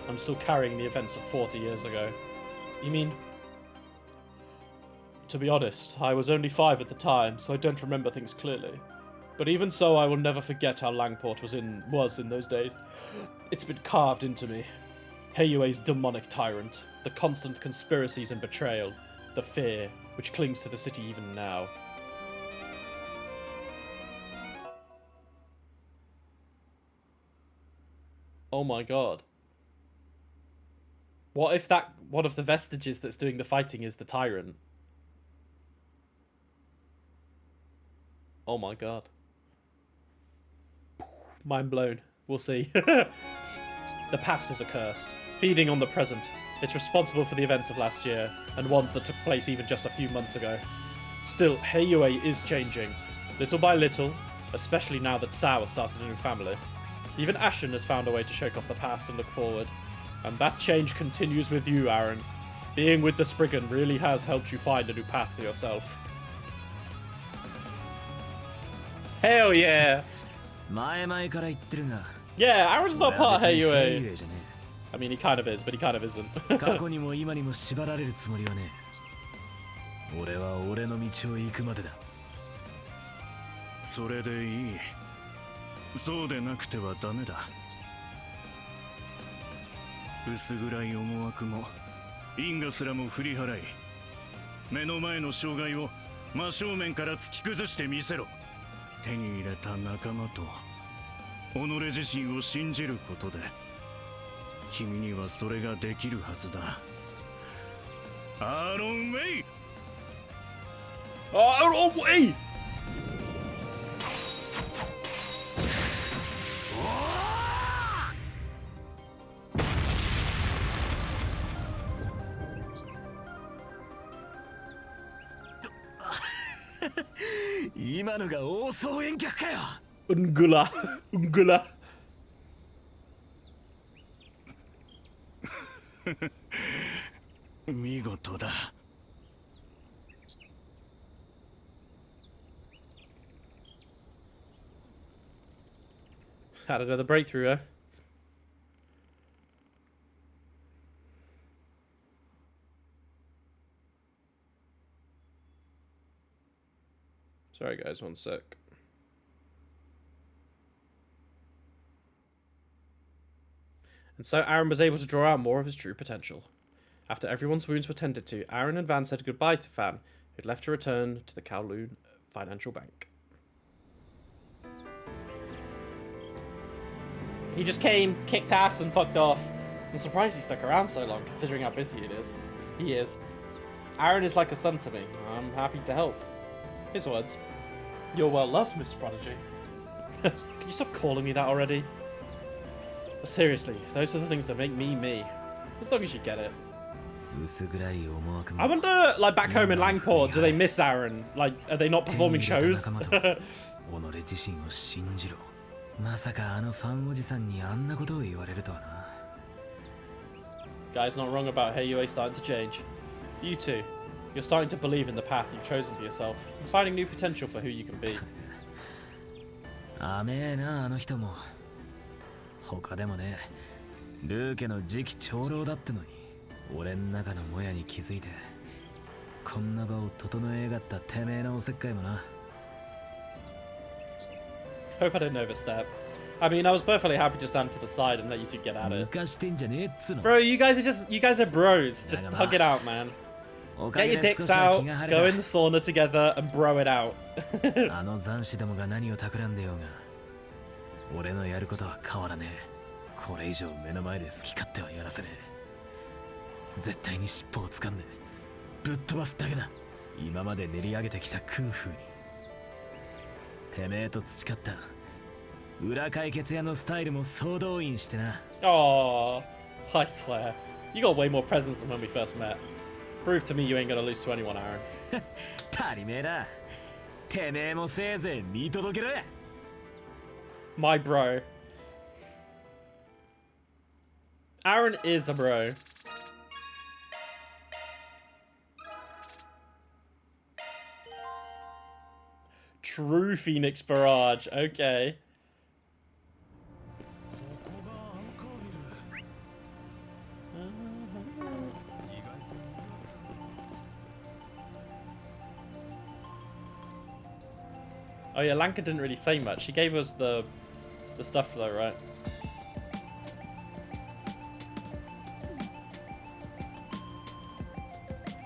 I'm still carrying the events of 40 years ago. You mean? To be honest, I was only 5 at the time, so I don't remember things clearly. But even so, I will never forget how Langport was in those days. It's been carved into me. Heiyue's demonic tyrant, the constant conspiracies and betrayal, the fear which clings to the city even now. Oh my god. What if one of the vestiges that's doing the fighting is the tyrant? Oh my god. Mind blown. We'll see. The past is accursed, feeding on the present. It's responsible for the events of last year, and ones that took place even just a few months ago. Still, Heiyue is changing, little by little, especially now that Sao has started a new family. Even Ashen has found a way to shake off the past and look forward. And that change continues with you, Aaron. Being with the Spriggan really has helped you find a new path for yourself. Hell yeah! Yeah, Aaron's not part of Heiyue. I mean, he kind of is, but he kind of isn't. 過去にも今にも縛られるつもりはね。俺は俺の道を行くまでだ。それでいい。そうでなくてはダメだ。薄暗い思惑も因果すらも振り払い、目の前の障害を真正面から突き崩してみせろ。手に入れた仲間と己自身を信じることで、君にはそれができるはずだ。アーロン・ウェイ。アーロン・ウェイ。今のが王総遠脚かよ。うんぐら、うんぐら。見事だ。Had another breakthrough, eh? Sorry guys, one sec. And so Aaron was able to draw out more of his true potential. After everyone's wounds were tended to, Aaron and Van said goodbye to Fan, who'd left to return to the Kowloon Financial Bank. He just came, kicked ass, and fucked off. I'm surprised he stuck around so long, considering how busy it is. He is. Aaron is like a son to me. I'm happy to help. His words. You're well loved, Mr. Prodigy. Can you stop calling me that already? But seriously, those are the things that make me me. As long as you get it. I wonder, like back home in Langport, do they miss Aaron? Like, are they not performing shows? Guy's not wrong about Heiyue starting to change. You too. You're starting to believe in the path you've chosen for yourself, and finding new potential for who you can be. 甘えなあの人も。他でもね、ルーケの次期長老だってのに、俺ん中のもやに気づいて、こんな場を整えやがったてめえのおせっかいもな。Hope I didn't overstep. I mean, I was perfectly happy to stand to the side and let you two get at it. Bro, you guys are bros. Just hug it out, man. Get your dicks out, go in the sauna together, and bro it out. あの残死どもが何を企んでようが、俺のやることは変わらねえ。これ以上目の前で好き勝手はやらせねえ。絶対に尻尾を掴んでぶっ飛ばすだけだ。今まで練り上げてきたクンフーにてめえと培った裏解決屋のスタイルも総動員してな。 Oh, I swear. You got way more presence than when we first met. Prove to me you ain't gonna lose to anyone, Aaron. 足りめえだ。てめえもせいぜい見届けろ。 My bro. Aaron is a bro. True Phoenix Barrage. Okay. Oh yeah, Lanka didn't really say much. She gave us the stuff though, right?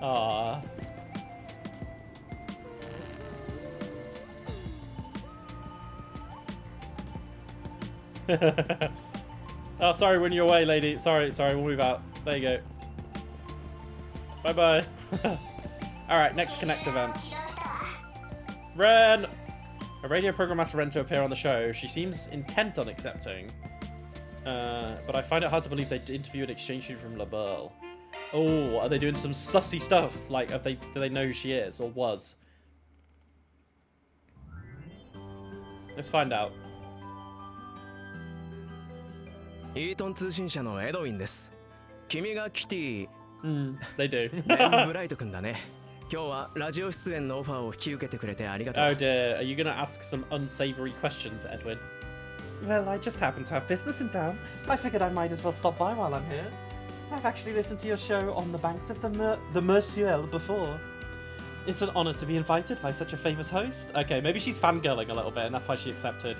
Ah. Oh, sorry, when you're away, lady. Sorry, we'll move out. There you go. Bye-bye. Alright, next Connect event. Ren! A radio program asked Ren to appear on the show. She seems intent on accepting. But I find it hard to believe they'd interview and exchange food from La Burle. Oh, are they doing some sussy stuff? Like, do they know who she is, or was? Let's find out. イートン通信社のエドウィンです。君がキティ。They do. ベン・ブライト君だね。今日はラジオ出演のオファーを引き受けてくれてありがとう。 Oh dear, are you gonna ask some unsavory questions, Edwin? Well, I just happen to have business in town. I figured I might as well stop by while I'm here. I've actually listened to your show on the banks of the Merciel before. It's an honor to be invited by such a famous host. Okay, maybe she's fangirling a little bit and that's why she accepted.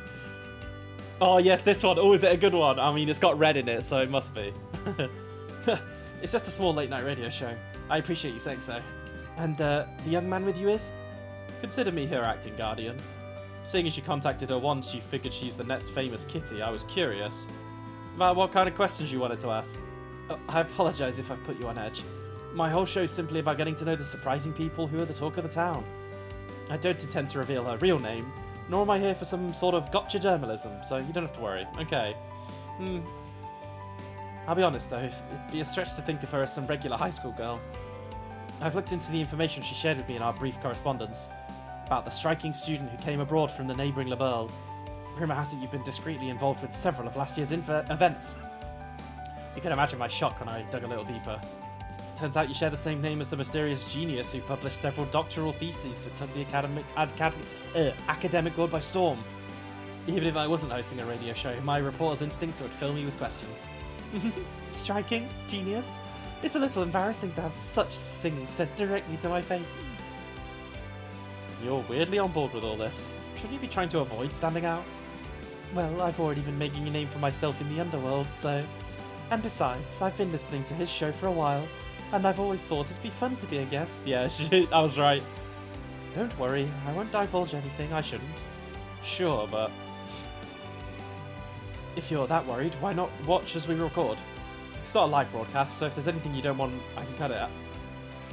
Oh yes, this one. Oh, is it a good one? I mean, it's got red in it, so it must be. It's just a small late-night radio show. I appreciate you saying so. And the young man with you is? Consider me her acting guardian. Seeing as you contacted her once, you figured she's the next famous kitty, I was curious about what kind of questions you wanted to ask. I apologize if I've put you on edge. My whole show is simply about getting to know the surprising people who are the talk of the town. I don't intend to reveal her real name, nor am I here for some sort of gotcha journalism, so you don't have to worry. Okay. I'll be honest though, it'd be a stretch to think of her as some regular high school girl. I've looked into the information she shared with me in our brief correspondence about the striking student who came abroad from the neighbouring La Burle. Rumour has it you've been discreetly involved with several of last year's events. You can imagine my shock when I dug a little deeper. Turns out you share the same name as the mysterious genius who published several doctoral theses that took the academic world by storm. Even if I wasn't hosting a radio show, my reporter's instincts would fill me with questions. Striking? Genius? It's a little embarrassing to have such things said directly to my face. You're weirdly on board with all this. Shouldn't you be trying to avoid standing out? Well, I've already been making a name for myself in the underworld, so... And besides, I've been listening to his show for a while, and I've always thought it'd be fun to be a guest. Yeah, I was right. Don't worry, I won't divulge anything I shouldn't. Sure, but... If you're that worried, why not watch as we record? It's not a live broadcast, so if there's anything you don't want, I can cut it out.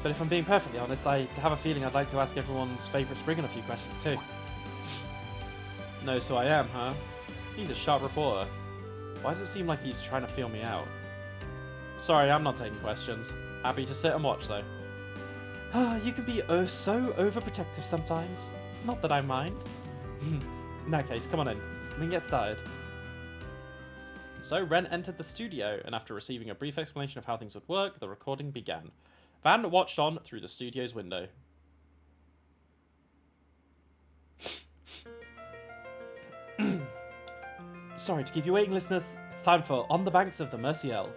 But if I'm being perfectly honest, I have a feeling I'd like to ask everyone's favourite Spriggan a few questions too. Knows who I am, huh? He's a sharp reporter. Why does it seem like he's trying to feel me out? Sorry, I'm not taking questions. Happy to sit and watch, though. You can be oh so overprotective sometimes. Not that I mind. In that case, come on in. We can get started. So, Ren entered the studio, and after receiving a brief explanation of how things would work, the recording began. Van watched on through the studio's window. Sorry to keep you waiting, listeners. It's time for On the Banks of the Merciel.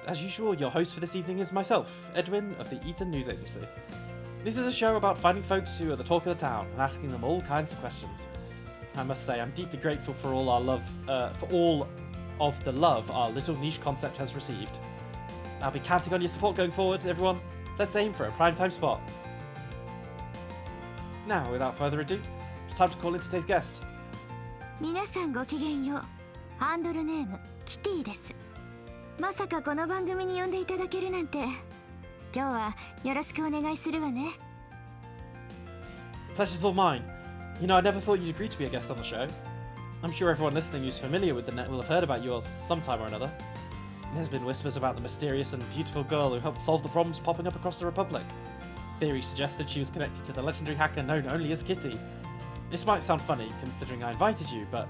As usual, your host for this evening is myself, Edwin of the Eton News Agency. This is a show about finding folks who are the talk of the town and asking them all kinds of questions. I must say, I'm deeply grateful for all our love, for all of the love our little niche concept has received. I'll be counting on your support going forward, everyone. Let's aim for a primetime spot. Now, without further ado, it's time to call in today's guest. 皆さんごきげんよう。ハンドルネームキティです。まさかこの番組に呼んでいただけるなんて。今日はよろしくお願いするわね。pleasure's all mine. You know, I never thought you'd agree to be a guest on the show. I'm sure everyone listening who's familiar with the net will have heard about yours sometime or another. There's been whispers about the mysterious and beautiful girl who helped solve the problems popping up across the Republic. Theory suggested she was connected to the legendary hacker known only as Kitty. This might sound funny, considering I invited you, but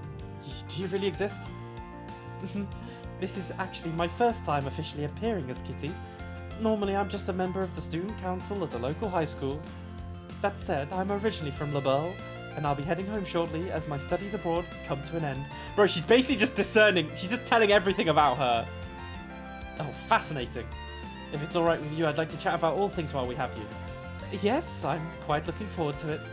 do you really exist? This is actually my first time officially appearing as Kitty. Normally I'm just a member of the student council at a local high school. That said, I'm originally from LaBelle, and I'll be heading home shortly as my studies abroad come to an end. Bro, she's basically just discerning. She's just telling everything about her. Oh, fascinating. If it's alright with you, I'd like to chat about all things while we have you. Yes, I'm quite looking forward to it.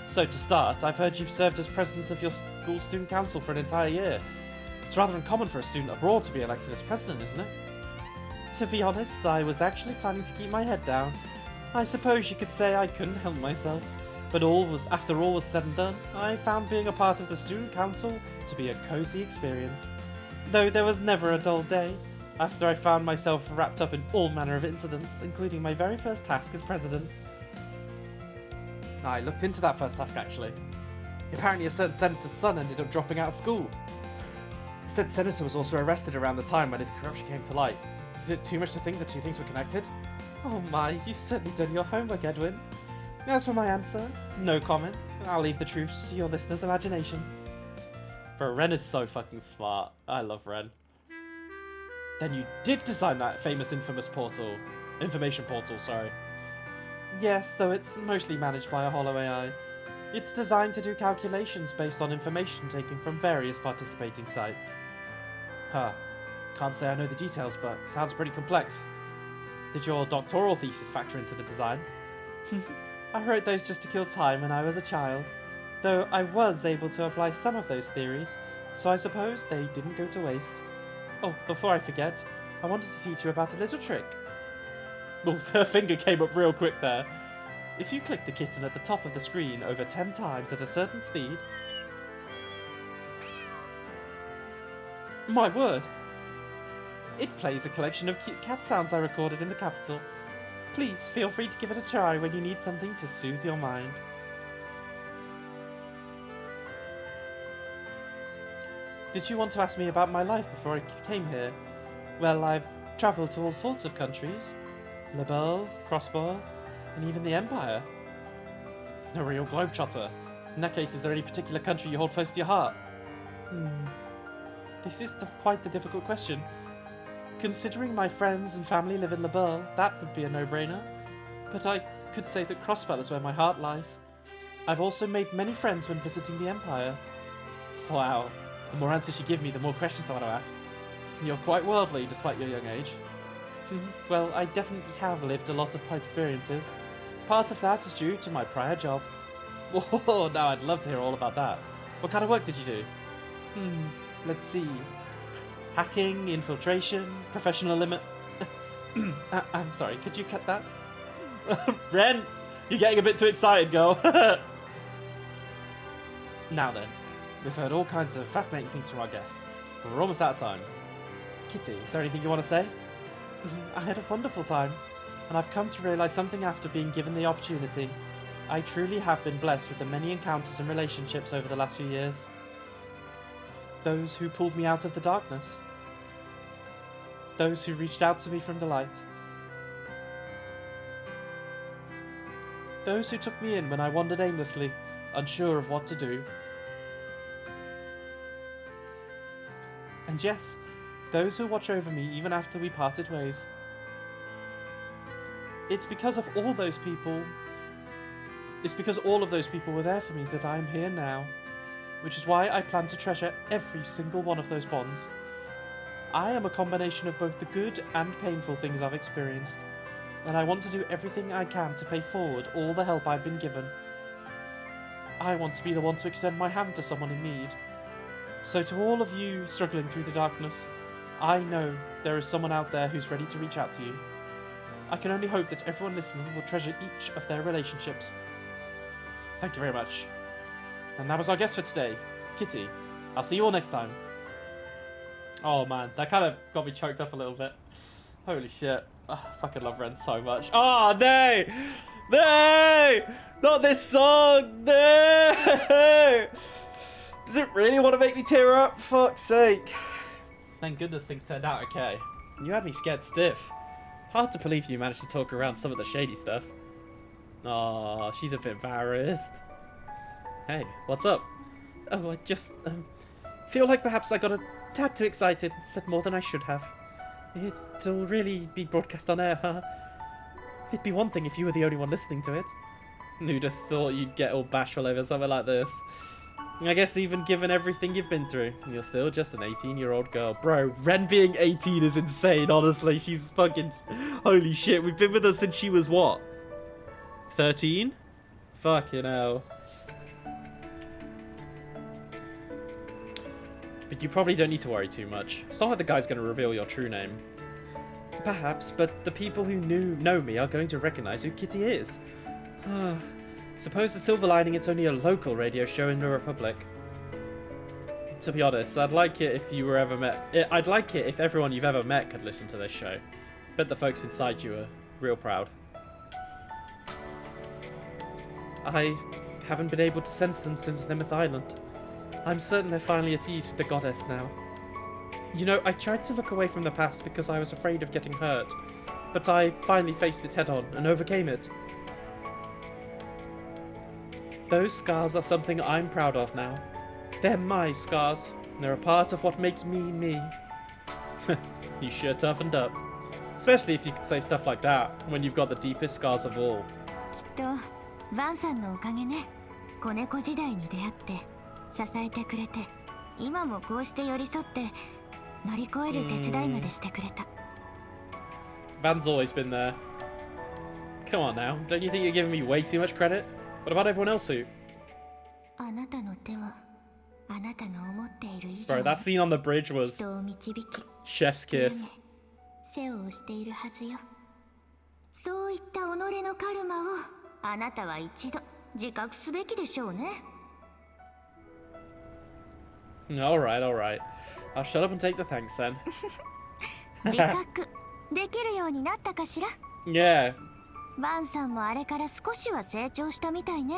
So to start, I've heard you've served as president of your school student council for an entire year. It's rather uncommon for a student abroad to be elected as president, isn't it? To be honest, I was actually planning to keep my head down. I suppose you could say I couldn't help myself, but after all was said and done, I found being a part of the student council to be a cozy experience. Though there was never a dull day, after I found myself wrapped up in all manner of incidents, including my very first task as president. I looked into that first task actually. Apparently a certain senator's son ended up dropping out of school. Said senator was also arrested around the time when his corruption came to light. Is it too much to think the two things were connected? Oh my, you've certainly done your homework, Edwin. As for my answer, no comment. I'll leave the truths to your listeners' imagination. Bro, Ren is so fucking smart. I love Ren. Then you did design that famous information portal, sorry. Yes, though it's mostly managed by a hollow AI. It's designed to do calculations based on information taken from various participating sites. Huh. Can't say I know the details, but sounds pretty complex. Did your doctoral thesis factor into the design? I wrote those just to kill time when I was a child, though I was able to apply some of those theories, so I suppose they didn't go to waste. Oh, before I forget, I wanted to teach you about a little trick. Oh, her finger came up real quick there. If you click the kitten at the top of the screen over 10 times at a certain speed... My word! It plays a collection of cute cat sounds I recorded in the capital. Please feel free to give it a try when you need something to soothe your mind. Did you want to ask me about my life before I came here? Well, I've travelled to all sorts of countries. LaBelle, Crossbar, and even the Empire. A real globetrotter. In that case, is there any particular country you hold close to your heart? This is quite the difficult question. Considering my friends and family live in LaBelle, that would be a no-brainer. But I could say that Crossbell is where my heart lies. I've also made many friends when visiting the Empire. Wow, the more answers you give me, the more questions I want to ask. You're quite worldly, despite your young age. Well, I definitely have lived a lot of experiences. Part of that is due to my prior job. Whoa, now I'd love to hear all about that. What kind of work did you do? Let's see. Hacking, infiltration, professional limit. I'm sorry, could you cut that? Ren, you're getting a bit too excited, girl. Now then, we've heard all kinds of fascinating things from our guests, but we're almost out of time. Kitty, is there anything you want to say? I had a wonderful time, and I've come to realise something after being given the opportunity. I truly have been blessed with the many encounters and relationships over the last few years. Those who pulled me out of the darkness. Those who reached out to me from the light. Those who took me in when I wandered aimlessly, unsure of what to do. And yes, those who watch over me even after we parted ways. It's because all of those people were there for me that I am here now. Which is why I plan to treasure every single one of those bonds. I am a combination of both the good and painful things I've experienced, and I want to do everything I can to pay forward all the help I've been given. I want to be the one to extend my hand to someone in need. So to all of you struggling through the darkness, I know there is someone out there who's ready to reach out to you. I can only hope that everyone listening will treasure each of their relationships. Thank you very much. And that was our guest for today, Kitty. I'll see you all next time. Oh man, that kind of got me choked up a little bit. Holy shit. Oh, I fucking love Ren so much. Oh, no! No! Not this song! No! Does it really want to make me tear up? Fuck's sake. Thank goodness things turned out okay. You had me scared stiff. Hard to believe you managed to talk around some of the shady stuff. Aw, she's a bit embarrassed. Hey, what's up? Oh, I just feel like perhaps I got a tad too excited and said more than I should have. It'll really be broadcast on air, huh? It'd be one thing if you were the only one listening to it. Who'd have thought you'd get all bashful over something like this? I guess even given everything you've been through, you're still just an 18-year-old girl. Bro, Ren being 18 is insane, honestly. She's fucking... Holy shit, we've been with her since she was what? 13? Fucking hell. But you probably don't need to worry too much. It's not like the guy's going to reveal your true name. Perhaps, but the people who know me are going to recognize who Kitty is. Suppose the silver lining it's only a local radio show in the Republic. To be honest, I'd like it if you were ever met. I'd like it if everyone you've ever met could listen to this show. Bet the folks inside you are real proud. I haven't been able to sense them since Nemeth Island. I'm certain they're finally at ease with the goddess now. You know, I tried to look away from the past because I was afraid of getting hurt, but I finally faced it head on and overcame it. Those scars are something I'm proud of now. They're my scars, and they're a part of what makes me me. You sure toughened up. Especially if you can say stuff like that when you've got the deepest scars of all. きっとヴァンさんのおかげね。子猫時代に出会って支えてくれて、今もこうして寄り添って乗り越える手伝いまでしてくれた。Van's always been there. Come on now, don't you think you're giving me way too much credit? What about everyone else who? あなたの手はあなたが思っている以上 Bro, that scene on the bridge was 人を導き chef's kiss. 世話をしているはずよ。そういった己のカルマをあなたは一度自覚すべきでしょうね。Alright, alright. I'll shut up and take the thanks then. 自覚できるようになったかしら。 Yeah. バンさんもあれから少しは成長したみたいね。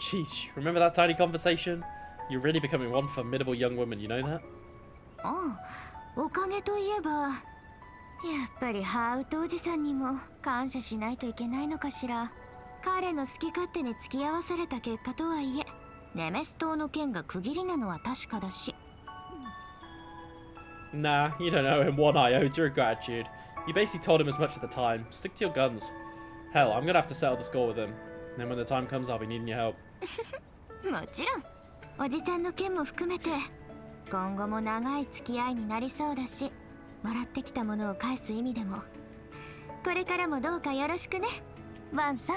Jeez, remember that tiny conversation? You're really becoming one formidable young woman, you know that? ああ、おかげといえば、やっぱりハーウトおじさんにも感謝しないといけないのかしら。彼の好き勝手に付き合わされた結果とはいえ、ネメス島の件が区切りなのは確かだし。Nah, you don't know him one iota of gratitude. You basically told him as much at the time. Stick to your guns. Hell, I'm gonna have to settle the score with him. Then when the time comes, I'll be needing your help. もちろん、おじさんの件も含めて、今後も長い付き合いになりそうだし、もらってきたものを返す意味でも、これからもどうかよろしくね、バンさん。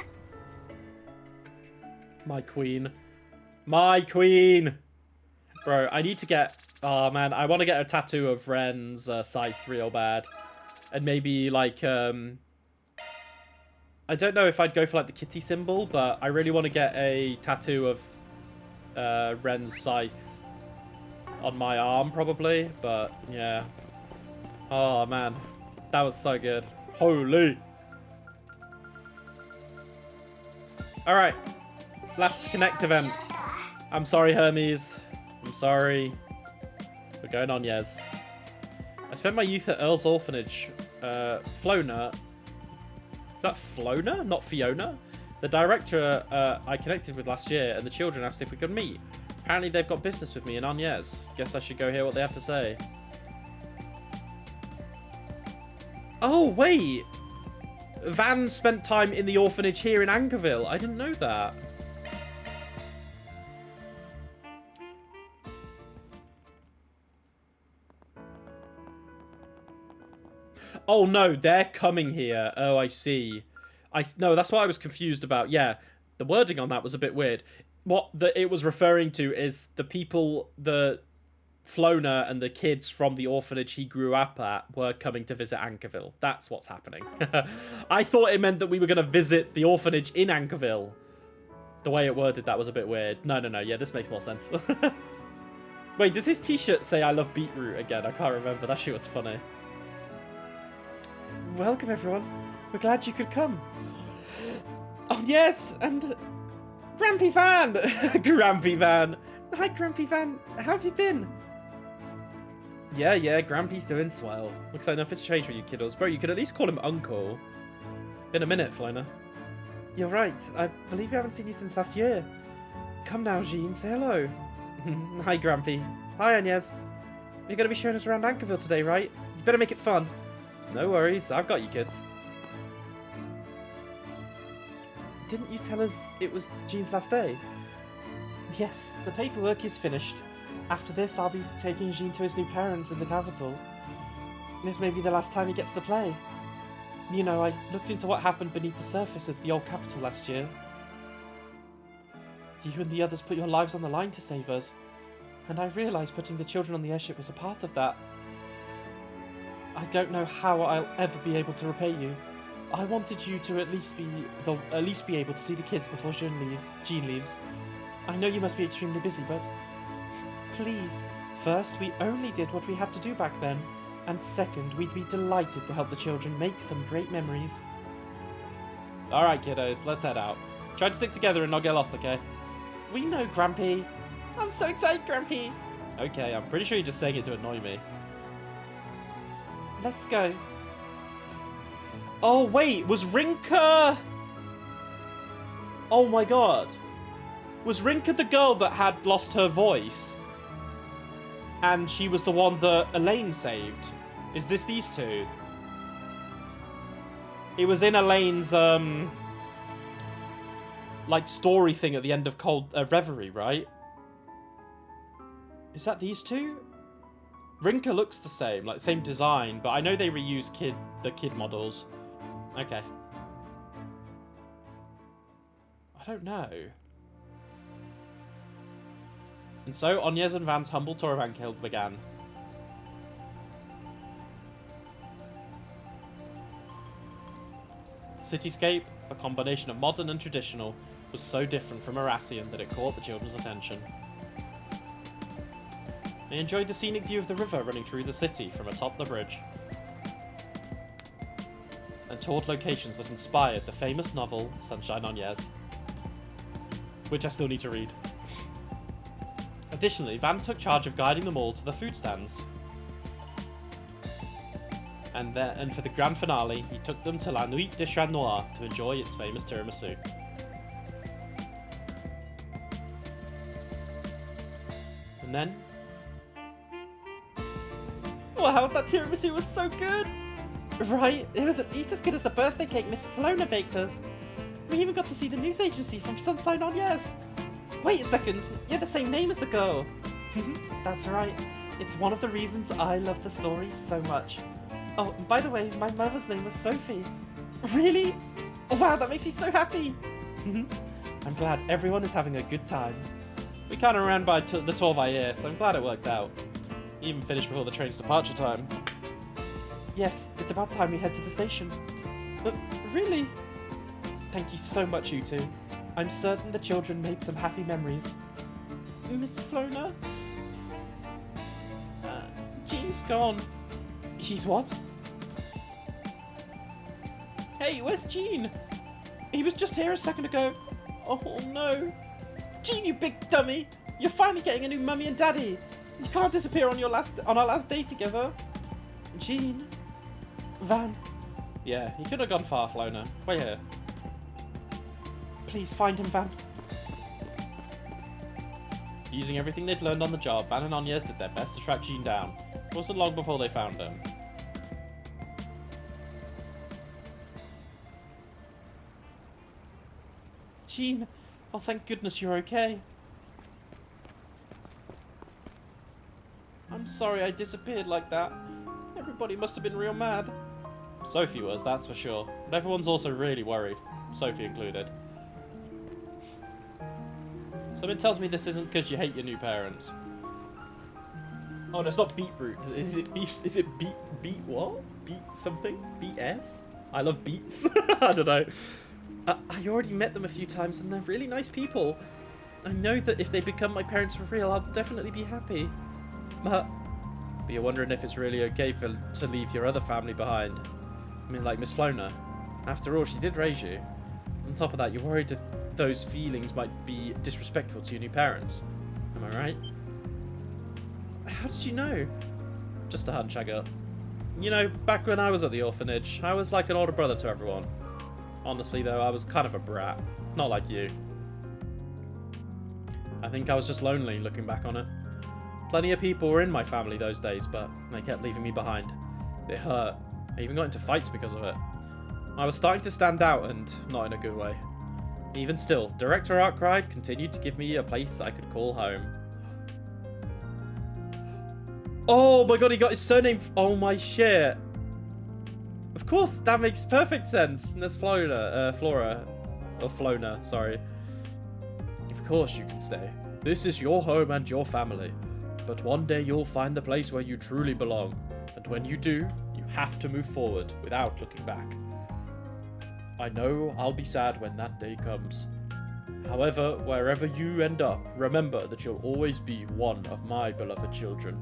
My queen. My queen! Bro, I need to get... Oh, man, I want to get a tattoo of Ren's scythe real bad. And maybe, like, I don't know if I'd go for, like, the kitty symbol, but I really want to get a tattoo of Ren's scythe on my arm, probably. But, yeah. Oh, man. That was so good. Holy! Alright. Last Connect event. I'm sorry, Hermes. I'm sorry. We're going on, yes. I spent my youth at Earl's Orphanage. Flona. Is that Flona? Not Fiona? The director I connected with last year, and the children asked if we could meet. Apparently they've got business with me in Agnes. Guess I should go hear what they have to say. Oh, wait! Van spent time in the orphanage here in Anchorville. I didn't know that. Oh no, they're coming here. Oh, I see. No, that's what I was confused about. Yeah, the wording on that was a bit weird. What it was referring to is the people, the Flona and the kids from the orphanage he grew up at were coming to visit Anchorville. That's what's happening. I thought it meant that we were going to visit the orphanage in Anchorville. The way it worded that was a bit weird. No, yeah, this makes more sense. Wait, does his t-shirt say I love beetroot again? I can't remember. That shit was funny. Welcome, everyone. We're glad you could come. Oh, yes, and Grampy Van! Grampy Van! Hi, Grampy Van. How have you been? Yeah, Grampy's doing swell. Looks like nothing's changed with you kiddos. Bro, you could at least call him Uncle. Been a minute, Flona. You're right. I believe we haven't seen you since last year. Come now, Jean. Say hello. Hi, Grampy. Hi, Agnes. You're going to be showing us around Anchorville today, right? You better make it fun. No worries. I've got you, kids. Didn't you tell us it was Jean's last day? Yes, the paperwork is finished. After this, I'll be taking Jean to his new parents in the capital. This may be the last time he gets to play. You know, I looked into what happened beneath the surface of the old capital last year. You and the others put your lives on the line to save us, and I realised putting the children on the airship was a part of that. I don't know how I'll ever be able to repay you. I wanted you to at least be able to see the kids before Jean leaves. I know you must be extremely busy, but please, first, we only did what we had to do back then, and second, we'd be delighted to help the children make some great memories. Alright, kiddos, let's head out. Try to stick together and not get lost, okay? We know, Grampy. I'm so excited, Grampy. Okay, I'm pretty sure you're just saying it to annoy me. Let's go. Oh, wait, was Rinka... Oh my god. Was Rinka the girl that had lost her voice? And she was the one that Elaine saved? Is this these two? It was in Elaine's, like, story thing at the end of Reverie, right? Is that these two? Rinka looks the same, like, same design, but I know they reuse the kid models. Okay. I don't know. And so, Agnes and Van's humble tour of Anchorville began. Cityscape, a combination of modern and traditional, was so different from Arassian that it caught the children's attention. They enjoyed the scenic view of the river running through the city from atop the bridge, and toured locations that inspired the famous novel Sunshine on Yes, which I still need to read. Additionally, Van took charge of guiding them all to the food stands. And for the grand finale, he took them to La Nuit de Chat Noir to enjoy its famous tiramisu. And then... Wow, that tiramisu was so good! Right, it was at least as good as the birthday cake Miss Flona baked us. We even got to see the news agency from Sunshine on Yes. Wait a second, you're the same name as the girl. That's right, it's one of the reasons I love the story so much. Oh, and by the way, my mother's name was Sophie. Really? Oh wow, that makes me so happy. I'm glad everyone is having a good time. We kind of ran by the tour by ear, so I'm glad it worked out. Even finished before the train's departure time. Yes, it's about time we head to the station. Really? Thank you so much, you two. I'm certain the children made some happy memories. Miss Flona? Jean's gone. He's what? Hey, where's Jean? He was just here a second ago. Oh no. Jean, you big dummy! You're finally getting a new mummy and daddy! You can't disappear on our last day together. Jean? Van? Yeah, he could have gone far, Flona. Wait here. Please find him, Van. Using everything they'd learned on the job, Van and Agnes did their best to track Jean down. It wasn't long before they found him. Jean! Oh, thank goodness you're okay. I'm sorry I disappeared like that. Everybody must have been real mad. Sophie was, that's for sure. But everyone's also really worried. Sophie included. Something tells me this isn't because you hate your new parents. Oh no, it's not beetroot. Is it beef? Is it beet what? Beet something? Beet S? I love beets. I don't know. I already met them a few times and they're really nice people. I know that if they become my parents for real, I'll definitely be happy. But you're wondering if it's really okay to leave your other family behind. I mean, like Miss Flona. After all, she did raise you. On top of that, you're worried if those feelings might be disrespectful to your new parents. Am I right? How did you know? Just a hunch I got. You know, back when I was at the orphanage, I was like an older brother to everyone. Honestly, though, I was kind of a brat. Not like you. I think I was just lonely, looking back on it. Plenty of people were in my family those days, but they kept leaving me behind. It hurt. I even got into fights because of it. I was starting to stand out, and not in a good way. Even still, Director Arkwright continued to give me a place I could call home. Oh my god, he got his surname. Oh my shit. Of course, that makes perfect sense. And there's Flora, or Flona, sorry. Of course you can stay. This is your home and your family. But one day you'll find the place where you truly belong. And when you do, you have to move forward without looking back. I know I'll be sad when that day comes. However, wherever you end up, remember that you'll always be one of my beloved children.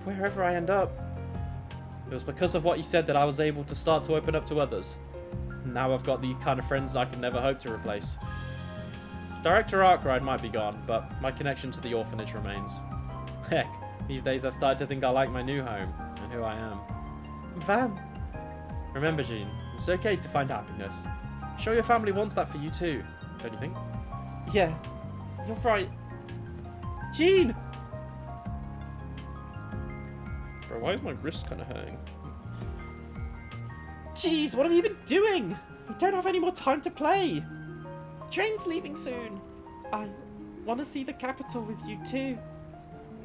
Wherever I end up. It was because of what you said that I was able to start to open up to others. Now I've got the kind of friends I can never hope to replace. Director Arkwright might be gone, but my connection to the orphanage remains. Heck, these days I've started to think I like my new home, and who I am. Van! Remember, Jean, it's okay to find happiness. I'm sure your family wants that for you too, don't you think? Yeah, you're right. Jean! Bro, why is my wrist kind of hurting? Jeez, what have you been doing? We don't have any more time to play. Train's leaving soon. I want to see the capital with you too.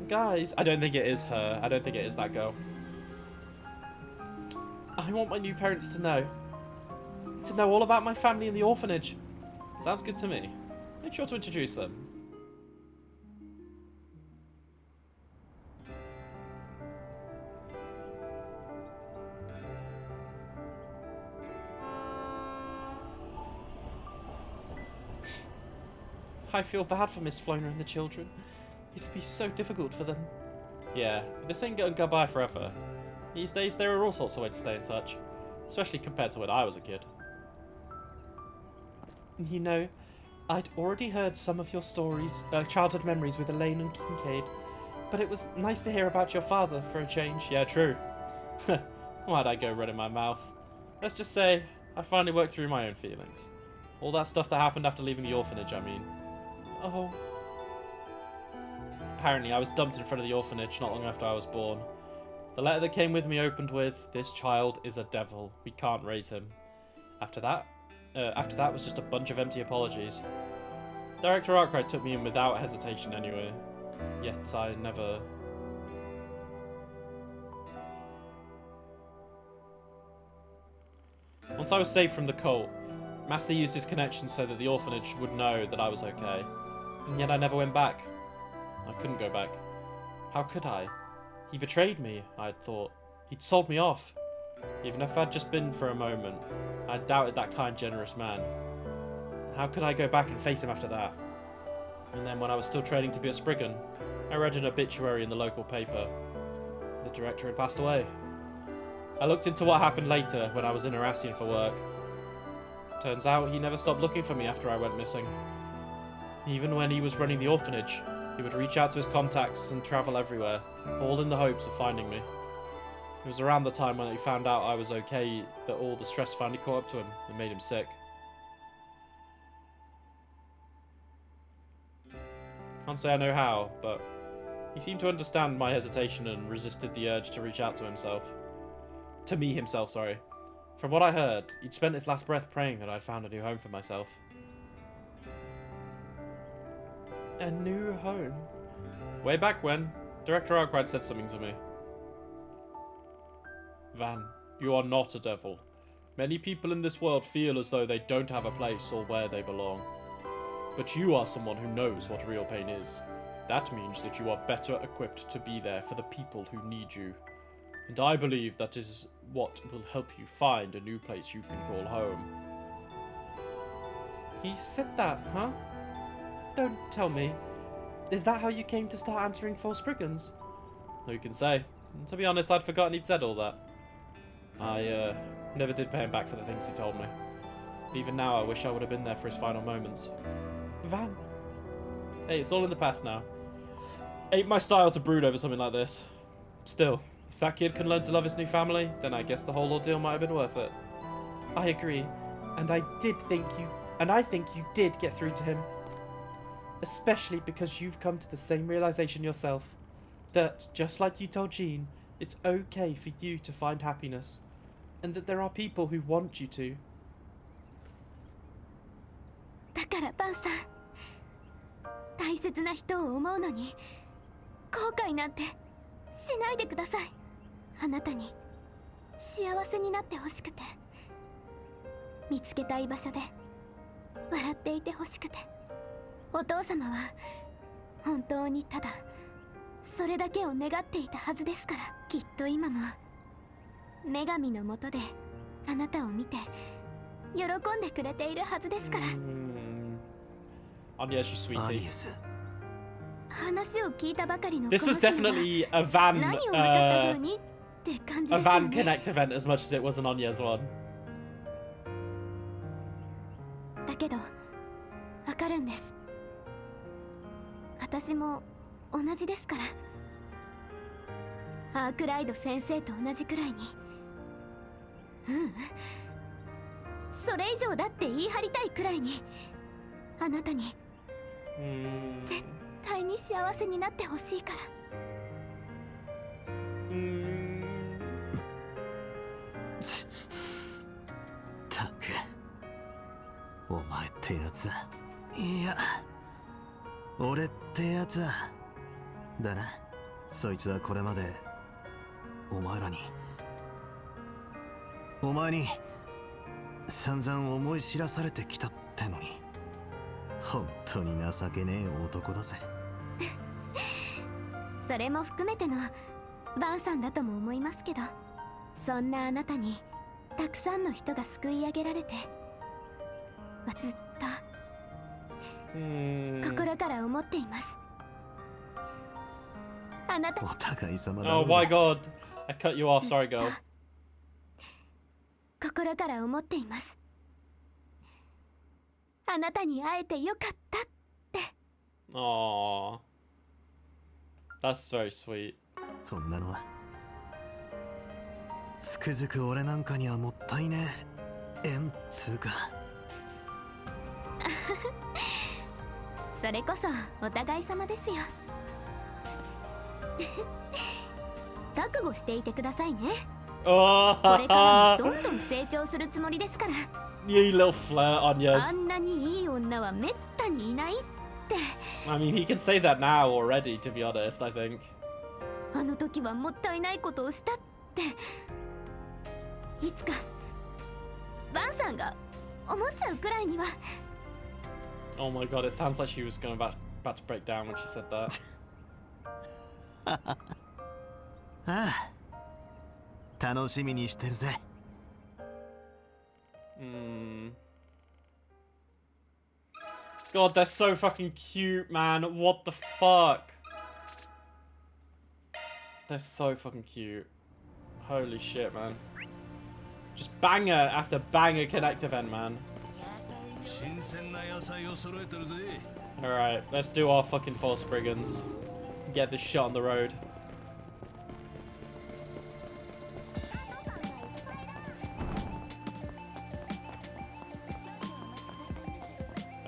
Guys, I don't think it is her. I don't think it is that girl. I want my new parents to know. To know all about my family in the orphanage. Sounds good to me. Make sure to introduce them. I feel bad for Miss Flona and the children. It'll be so difficult for them. Yeah, but this ain't going goodbye forever. These days there are all sorts of ways to stay in touch. Especially compared to when I was a kid. You know, I'd already heard some of your stories, childhood memories with Elaine and Kincaid. But it was nice to hear about your father for a change. Yeah, true. Why'd I go running my mouth? Let's just say, I finally worked through my own feelings. All that stuff that happened after leaving the orphanage, I mean. Oh. Apparently, I was dumped in front of the orphanage not long after I was born. The letter that came with me opened with, "This child is a devil. We can't raise him." After that was just a bunch of empty apologies. Director Arkwright took me in without hesitation anyway. Yet I never... Once I was saved from the cult, Master used his connections so that the orphanage would know that I was okay. And yet I never went back. I couldn't go back. How could I? He betrayed me, I'd thought. He'd sold me off. Even if I'd just been for a moment, I doubted that kind, generous man. How could I go back and face him after that? And then when I was still training to be a Spriggan, I read an obituary in the local paper. The director had passed away. I looked into what happened later when I was in Arassian for work. Turns out he never stopped looking for me after I went missing. Even when he was running the orphanage, he would reach out to his contacts and travel everywhere, all in the hopes of finding me. It was around the time when he found out I was okay that all the stress finally caught up to him and made him sick. Can't say I know how, but he seemed to understand my hesitation and resisted the urge to reach out to himself. To me himself, sorry. From what I heard, he'd spent his last breath praying that I'd found a new home for myself. A new home? Way back when, Director Arkwright said something to me. Van, you are not a devil. Many people in this world feel as though they don't have a place or where they belong. But you are someone who knows what real pain is. That means that you are better equipped to be there for the people who need you. And I believe that is what will help you find a new place you can call home. He said that, huh? Don't tell me. Is that how you came to start answering for Spriggans? Who can say? To be honest, I'd forgotten he'd said all that. I never did pay him back for the things he told me. Even now, I wish I would have been there for his final moments. Van. Hey, it's all in the past now. Ain't my style to brood over something like this. Still, if that kid can learn to love his new family, then I guess the whole ordeal might have been worth it. I agree, and I think you did get through to him. Especially because you've come to the same realization yourself. That, just like you told Jean, it's okay for you to find happiness. And that there are people who want you to. だからバンさん、大切な人を思うのに後悔なんてしないでください。あなたに幸せになってほしくて、見つけたい場所で笑っていてほしくて、お父様は本当にただそれだけを願っていたはずですから。きっと今も女神のもとであなたを見て喜んでくれているはずですから。Anya's you sweetie. 話を聞いたばかりの This was definitely a Van, 何を分かった風にって感じ a ですよ Van ね。 Connect event as much as it was an Anya's one. だけどわかるんです。私も同じですから。アークライド先生と同じくらいに。それ以上だって言い張りたいくらいに、あなたに絶対に幸せになってほしいから。たく、お前ってやつ、いや俺ってやつだな。そいつはこれまでお前に散々思い知らされてきたってのに、本当に情けねえ男だぜ。それも含めてのバンさんだとも思いますけど、そんなあなたにたくさんの人が救い上げられて、ずっと心から思っています。あなた。お互い様だ。Oh my god. I cut you off. Sorry, girl. 心から思っています。あなたに会えてよかったって。Aww. That's very sweet. そんなのはつくづく俺なんかにはもったいねえ縁つうか。それこそお互い様ですよ。覚悟していてくださいね。これからもどんどん成長するつもりですから。You little flirt, Anya's. あんなにいい女はめったにいないって。I mean, he can say that now already, to be honest, I think. あの時はもったいないことをしたって、いつかバンさんが思っちゃうくらいには。Oh my god, it sounds like she was about to break down when she said that. ああ、楽しみにしてるぜ。God, they're so fucking cute, man. What the fuck? They're so fucking cute. Holy shit, man. Just banger after banger Connect event, man. Alright, let's do our fucking 4 Spriggans. Get this shit on the road.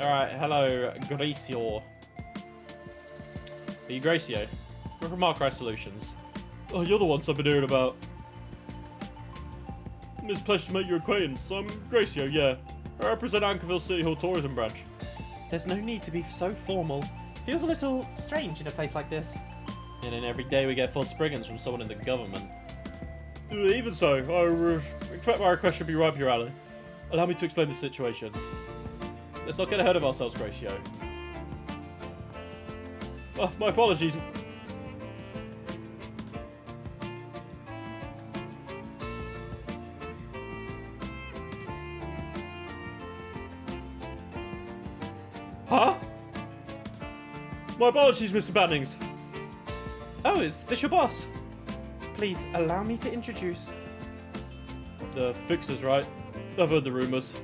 Alright, hello, Gracio. Are you Gracio? We're from Mark Rice Solutions. Oh, you're the ones I've been hearing about. It's a pleasure to make your acquaintance. I'm Gracio, yeah. I represent Anchorville City Hall Tourism Branch. There's no need to be so formal. Feels a little strange in a place like this. And then every day we get full Spriggans from someone in the government. Even so, I expect my request should be right up your alley. Allow me to explain the situation. Let's not get ahead of ourselves, Gracio. Oh, my apologies. Huh? My apologies, Mr. Bannings. Oh, is this your boss? Please allow me to introduce. The fixers, right? I've heard the rumours.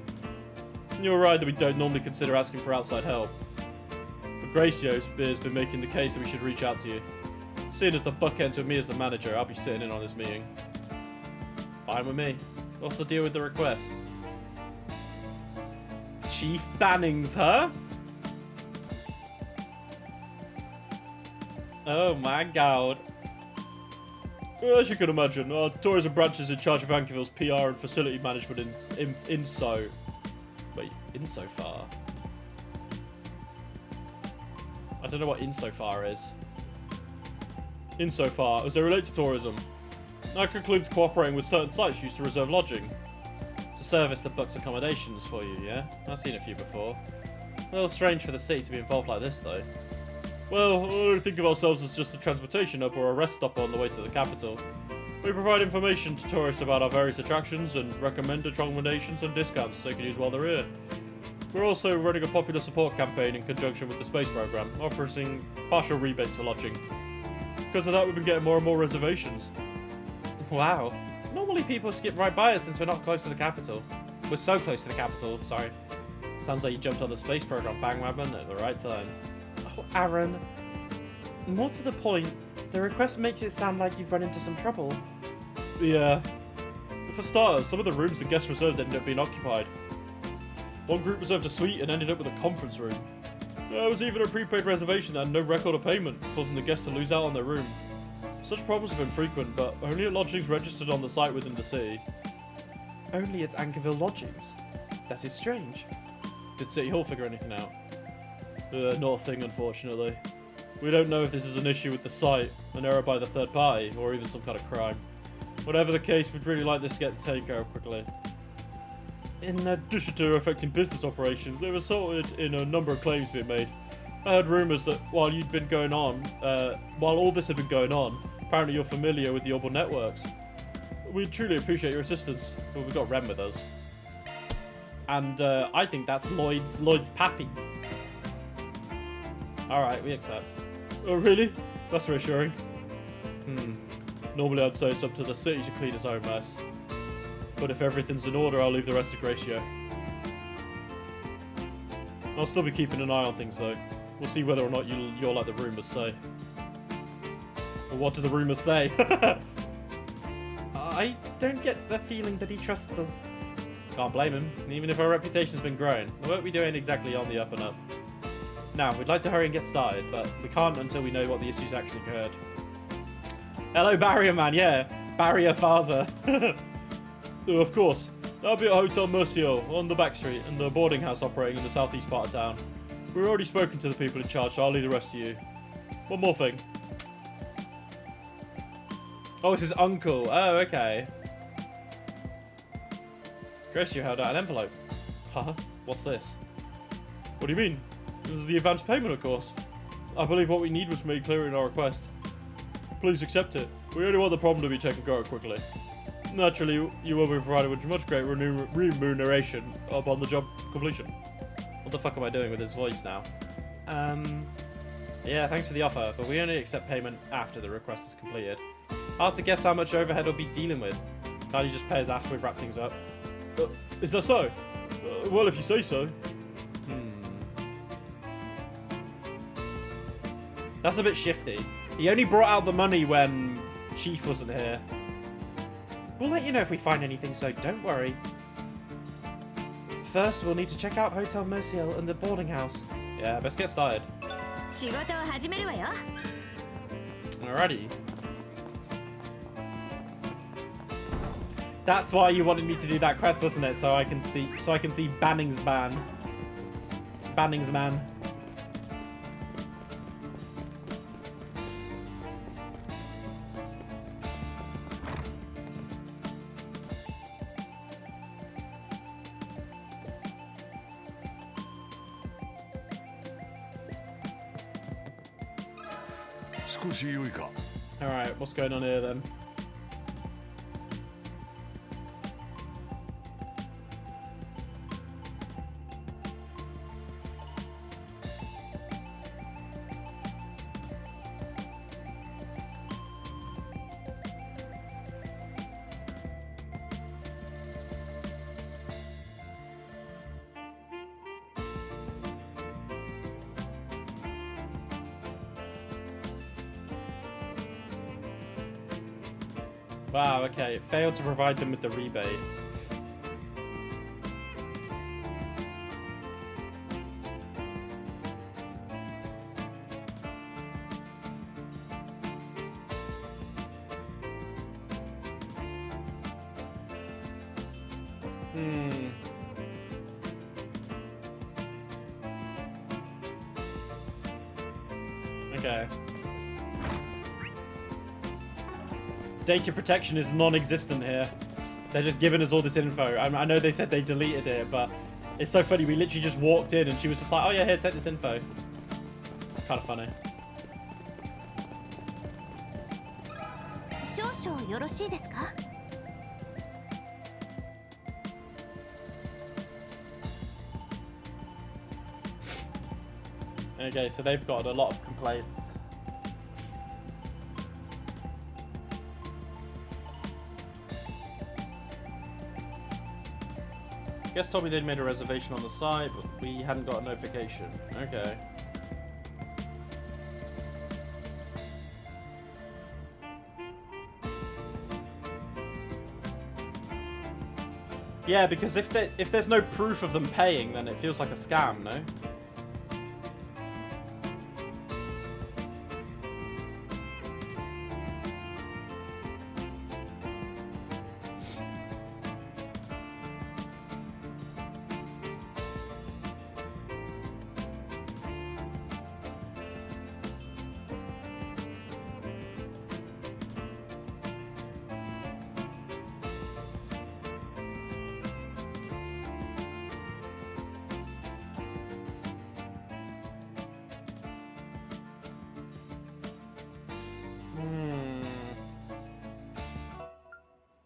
You're right that we don't normally consider asking for outside help. But Gracio's has been making the case that we should reach out to you. Seeing as the buck ends with me as the manager, I'll be sitting in on this meeting. Fine with me. What's the deal with the request? Chief Bannings, huh? Oh my god. As you can imagine, our tourism branch is in charge of Anchorville's PR and facility management Wait, insofar? I don't know what insofar is. Insofar as they relate to tourism. That concludes cooperating with certain sites used to reserve lodging. It's a service that books accommodations for you, yeah? I've seen a few before. A little strange for the city to be involved like this, though. Well, I don't think of ourselves as just a transportation hub or a rest stop on the way to the capital. We provide information to tourists about our various attractions and recommend accommodations and discounts they can use while they're here. We're also running a popular support campaign in conjunction with the space program, offering partial rebates for lodging. Because of that, we've been getting more and more reservations. Wow. Normally people skip right by us since we're not close to the capital. We're so close to the capital, sorry. Sounds like you jumped on the space program bandwagon at the right time. Oh, Aaron. More to the point, the request makes it sound like you've run into some trouble. Yeah. For starters, some of the rooms the guests reserved ended up being occupied. One group reserved a suite and ended up with a conference room. There was even a prepaid reservation that had no record of payment, causing the guests to lose out on their room. Such problems have been frequent, but only at lodgings registered on the site within the city. Only at Anchorville lodgings? That is strange. Did City Hall figure anything out? Not a thing, unfortunately. We don't know if this is an issue with the site, an error by the third party, or even some kind of crime. Whatever the case, we'd really like this to get taken care of quickly. In addition to affecting business operations, there resulted in a number of claims being made. I heard rumours that while all this had been going on, apparently you're familiar with the Orbital networks. We truly appreciate your assistance, but we've got Ren with us. And I think that's Lloyd's pappy. Alright, we accept. Oh really? That's reassuring. Normally I'd say it's up to the city to clean its own mess. But if everything's in order, I'll leave the rest to Gracio. I'll still be keeping an eye on things though. We'll see whether or not you're like the rumours say. But what do the rumours say? I don't get the feeling that he trusts us. Can't blame him. Even if our reputation's been growing, we won't be doing exactly on the up and up. Now, we'd like to hurry and get started, but we can't until we know what the issues actually occurred. Hello, Barrier Man, yeah. Barrier Father. Of course. I'll be at Hotel Mercio on the back street and the boarding house operating in the southeast part of town. We've already spoken to the people in charge, so I'll leave the rest to you. One more thing. Oh, it's his uncle. Oh, okay. Gracio held out an envelope. Huh? What's this? What do you mean? This is the advance payment, of course. I believe what we need was made clear in our request. Please accept it. We only want the problem to be taken care of quickly. Naturally, you will be provided with much great remuneration upon the job completion. What the fuck am I doing with his voice now? Yeah, thanks for the offer, but we only accept payment after the request is completed. Hard to guess how much overhead we'll be dealing with. Can't you just pay us after we've wrapped things up? Is that so? Well, if you say so. That's a bit shifty. He only brought out the money when Chief wasn't here. We'll let you know if we find anything, so don't worry. First, we'll need to check out Hotel Merciel and the boarding house. Yeah, best get started. 仕事を始めるわよ。 Alrighty. That's why you wanted me to do that quest, wasn't it? So I can see Banning's man. Banning's man. Alright, what's going on here then? Wow, okay. It failed to provide them with the rebate. Okay. Data protection is non-existent here. They're just giving us all this info. I know they said they deleted it, but it's so funny. We literally just walked in and she was just like, oh yeah, here, take this info. It's kind of funny. 少々よろしいですか? Okay, so they've got a lot of complaints. Guest told me they'd made a reservation on the site, but we hadn't got a notification. Okay. Yeah, because if there's no proof of them paying, then it feels like a scam, no?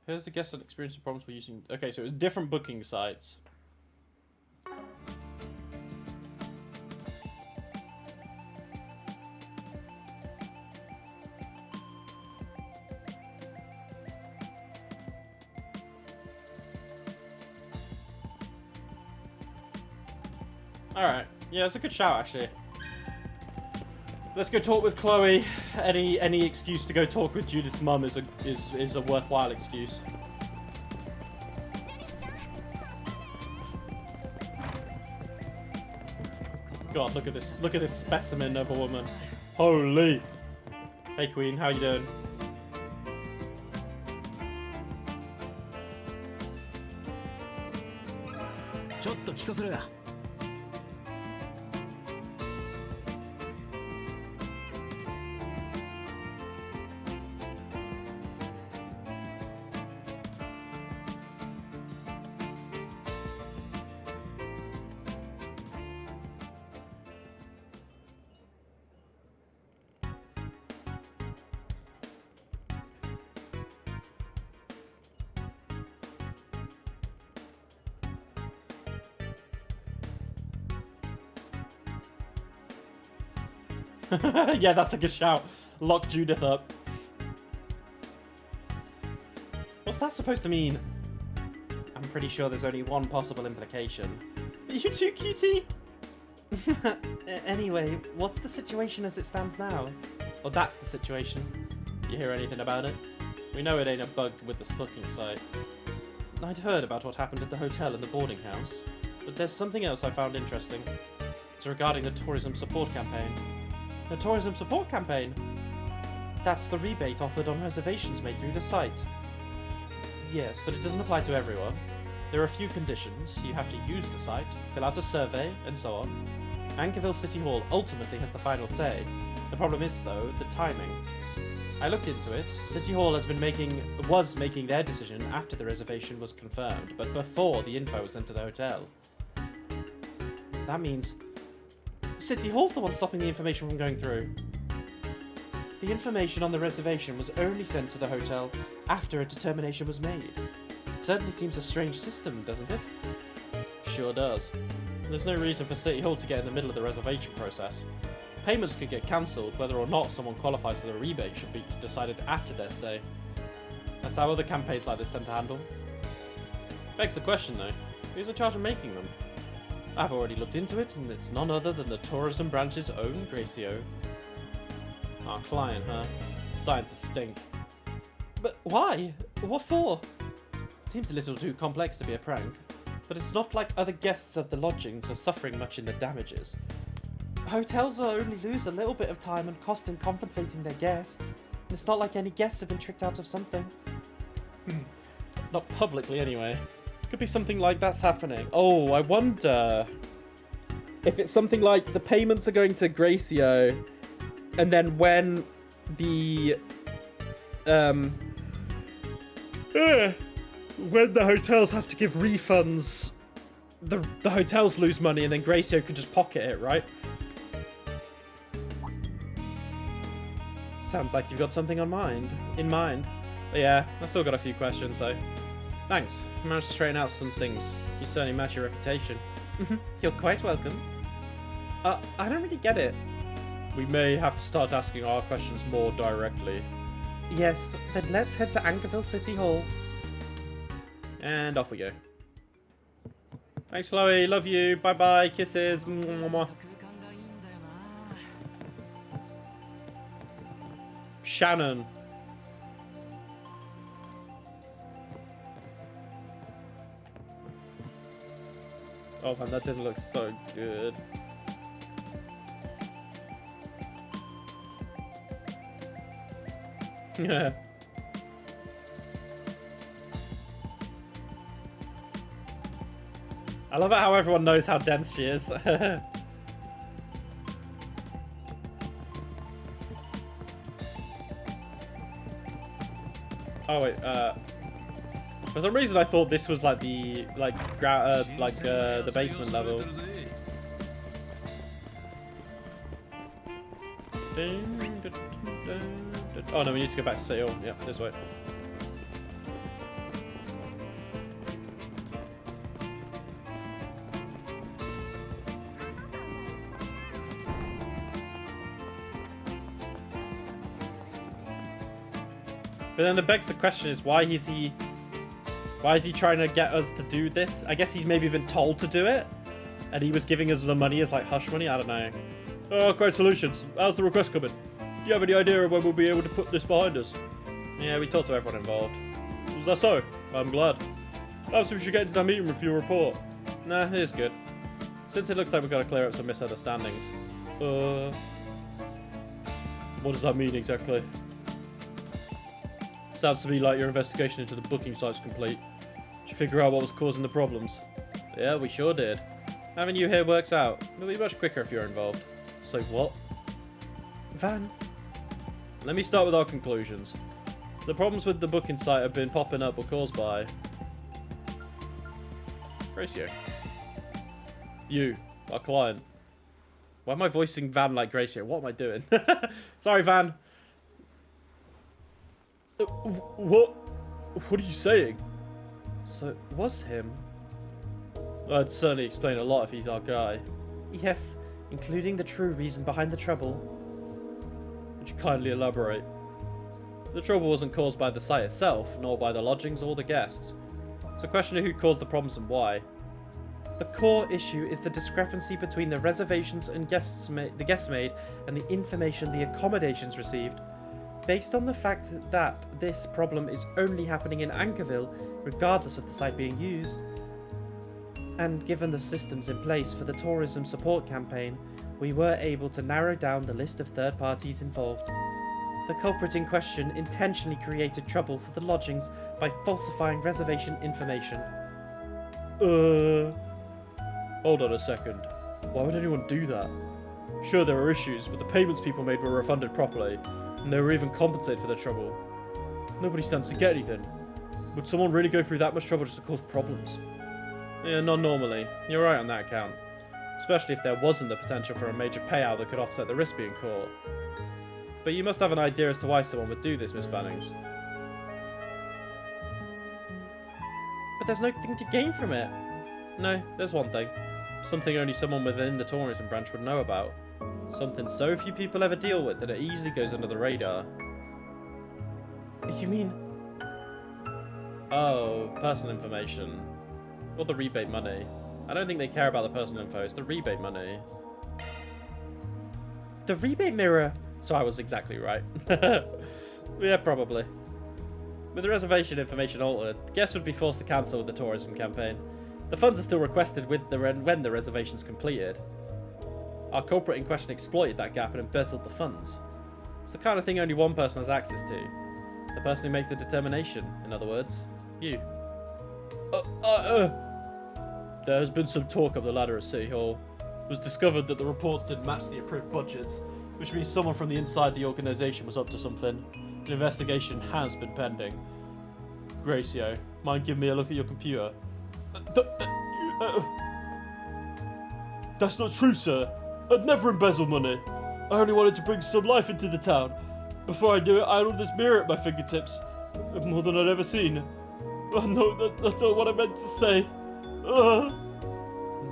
Here's the guest that experienced the problems we're using. Okay, so it was different booking sites. Alright. Yeah, it's a good shout, actually. Let's go talk with Chloe. Any excuse to go talk with Judith's mum is a worthwhile excuse. God, look at this. Look at this specimen of a woman. Holy. Hey Queen, how you doing? Yeah, that's a good shout. Lock Judith up. What's that supposed to mean? I'm pretty sure there's only one possible implication. Are you too, cutie? Anyway, what's the situation as it stands now? Well, that's the situation. You hear anything about it? We know it ain't a bug with the booking site. I'd heard about what happened at the hotel and the boarding house, but there's something else I found interesting. It's regarding the tourism support campaign. The tourism support campaign? That's the rebate offered on reservations made through the site. Yes, but it doesn't apply to everyone. There are a few conditions. You have to use the site, fill out a survey, and so on. Anchorville City Hall ultimately has the final say. The problem is, though, the timing. I looked into it. City Hall was making their decision after the reservation was confirmed, but before the info was sent to the hotel. That means City Hall's the one stopping the information from going through. The information on the reservation was only sent to the hotel after a determination was made. It certainly seems a strange system, doesn't it? Sure does. There's no reason for City Hall to get in the middle of the reservation process. Payments could get cancelled. Whether or not someone qualifies for the rebate should be decided after their stay. That's how other campaigns like this tend to handle. Begs the question though, who's in charge of making them? I've already looked into it, and it's none other than the tourism branch's own Gracio. Our client, huh? It's starting to stink. But why? What for? Seems a little too complex to be a prank. But it's not like other guests of the lodgings are suffering much in the damages. Hotels only lose a little bit of time and cost in compensating their guests. And it's not like any guests have been tricked out of something. Not publicly, anyway. Could be something like that's happening. Oh, I wonder if it's something like the payments are going to Gracio, and then when the when the hotels have to give refunds, the hotels lose money, and then Gracio can just pocket it, right? Sounds like you've got something in mind. But yeah, I've still got a few questions though. Thanks. You managed to straighten out some things. You certainly match your reputation. You're quite welcome. I don't really get it. We may have to start asking our questions more directly. Yes, then let's head to Anchorville City Hall. And off we go. Thanks, Chloe. Love you. Bye-bye. Kisses. Mwah. Shannon. Oh man, that didn't look so good. Yeah. I love it how everyone knows how dense she is. Oh wait, for some reason I thought this was like the the basement level. Oh no, we need to go back to City Hall. Yeah, this way. But then it begs the question is why is he trying to get us to do this? I guess he's maybe been told to do it, and he was giving us the money as like hush money. I don't know. Oh, great solutions. How's the request coming? Do you have any idea of when we'll be able to put this behind us? Yeah, we talked to everyone involved. Was that so? I'm glad. Perhaps we should get into that meeting room for your report. Nah, it is good. Since it looks like we've got to clear up some misunderstandings. What does that mean exactly? Sounds to me like your investigation into the booking site's complete. Did you figure out what was causing the problems? Yeah, we sure did. Having you here works out. It'll be much quicker if you're involved. So what? Van? Let me start with our conclusions. The problems with the booking site have been popping up were caused by... Gracio. You, our client. Why am I voicing Van like Gracio? What am I doing? Sorry, Van. What are you saying? So it was him? I'd certainly explain a lot if he's our guy. Yes, including the true reason behind the trouble. Would you kindly elaborate? The trouble wasn't caused by the site itself, nor by the lodgings or the guests. It's a question of who caused the problems and why. The core issue is the discrepancy between the reservations and the guests made and the information the accommodations received. Based on the fact that this problem is only happening in Anchorville, regardless of the site being used, and given the systems in place for the tourism support campaign, we were able to narrow down the list of third parties involved. The culprit in question intentionally created trouble for the lodgings by falsifying reservation information. Hold on a second. Why would anyone do that? Sure, there were issues, but the payments people made were refunded properly, and they were even compensated for their trouble. Nobody stands to get anything. Would someone really go through that much trouble just to cause problems? Yeah, not normally. You're right on that account. Especially if there wasn't the potential for a major payout that could offset the risk being caught. But you must have an idea as to why someone would do this, Miss Bannings. But there's nothing to gain from it. No, there's one thing. Something only someone within the tourism branch would know about. Something so few people ever deal with that it easily goes under the radar. You mean... Oh, personal information. Or the rebate money. I don't think they care about the personal info, it's the rebate money. The rebate mirror? So I was exactly right. Yeah, probably. With the reservation information altered, guests would be forced to cancel the tourism campaign. The funds are still requested when the reservation's completed. Our culprit in question exploited that gap and embezzled the funds. It's the kind of thing only one person has access to. The person who makes the determination, in other words. You. There has been some talk of the ladder at City Hall. It was discovered that the reports didn't match the approved budgets, which means someone from the inside the organisation was up to something. An investigation has been pending. Gracio, mind giving me a look at your computer? That's not true, sir. I'd never embezzle money. I only wanted to bring some life into the town. Before I knew it, I had all this mirror at my fingertips. More than I'd ever seen. Oh no, that's not what I meant to say.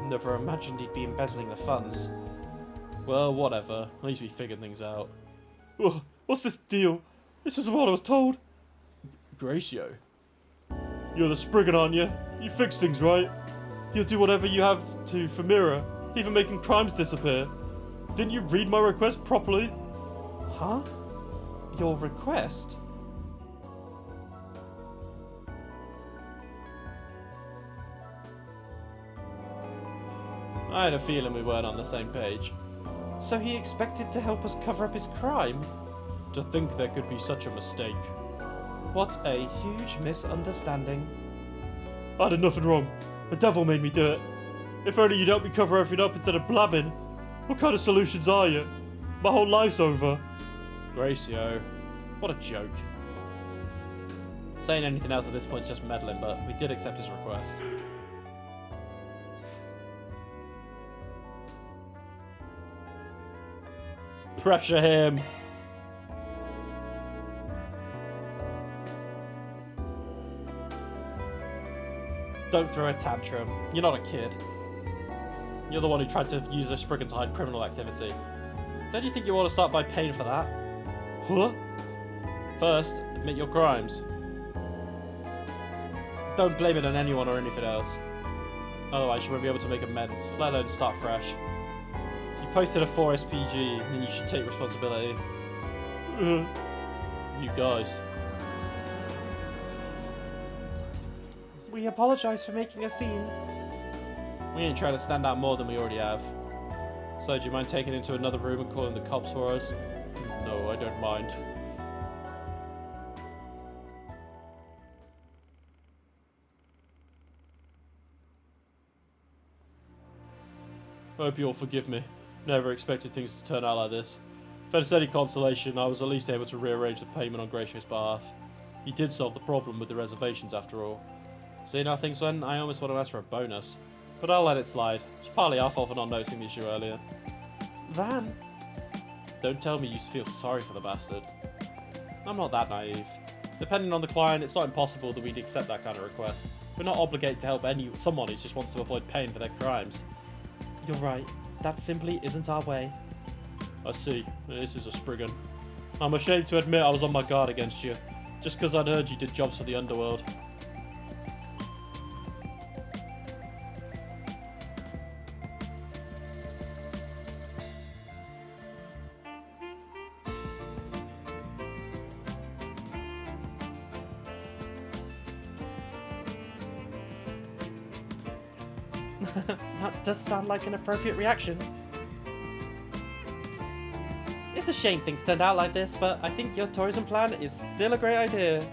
Never imagined he'd be embezzling the funds. Well, whatever. At least we figured things out. What's this deal? This was what I was told. Gracio. You're the Spriggan, aren't you? You fix things, right? You'll do whatever you have to for Mira, even making crimes disappear. Didn't you read my request properly? Huh? Your request? I had a feeling we weren't on the same page. So he expected to help us cover up his crime? To think there could be such a mistake. What a huge misunderstanding. I did nothing wrong. The devil made me do it. If only you'd help me cover everything up instead of blabbing. What kind of solutions are you? My whole life's over. Gracio. What a joke. Saying anything else at this point is just meddling, but we did accept his request. Pressure him. Don't throw a tantrum. You're not a kid. You're the one who tried to use a Spriggan to hide criminal activity. Don't you think you ought to start by paying for that? Huh? First, admit your crimes. Don't blame it on anyone or anything else. Otherwise you won't be able to make amends, let alone start fresh. If you posted a 4 SPG, then you should take responsibility. You guys. We apologise for making a scene. We ain't trying to stand out more than we already have. So, do you mind taking into another room and calling the cops for us? No, I don't mind. I hope you'll forgive me. Never expected things to turn out like this. If it's any consolation, I was at least able to rearrange the payment on Gracio's behalf. He did solve the problem with the reservations after all. Seeing how things went, I almost want to ask for a bonus. But I'll let it slide. It's partly our fault for not noticing the issue earlier. Van! Don't tell me you feel sorry for the bastard. I'm not that naive. Depending on the client, it's not impossible that we'd accept that kind of request. We're not obligated to help someone who just wants to avoid paying for their crimes. You're right. That simply isn't our way. I see. This is a Spriggan. I'm ashamed to admit I was on my guard against you, just because I'd heard you did jobs for the underworld. That does sound like an appropriate reaction. It's a shame things turned out like this, but I think your tourism plan is still a great idea.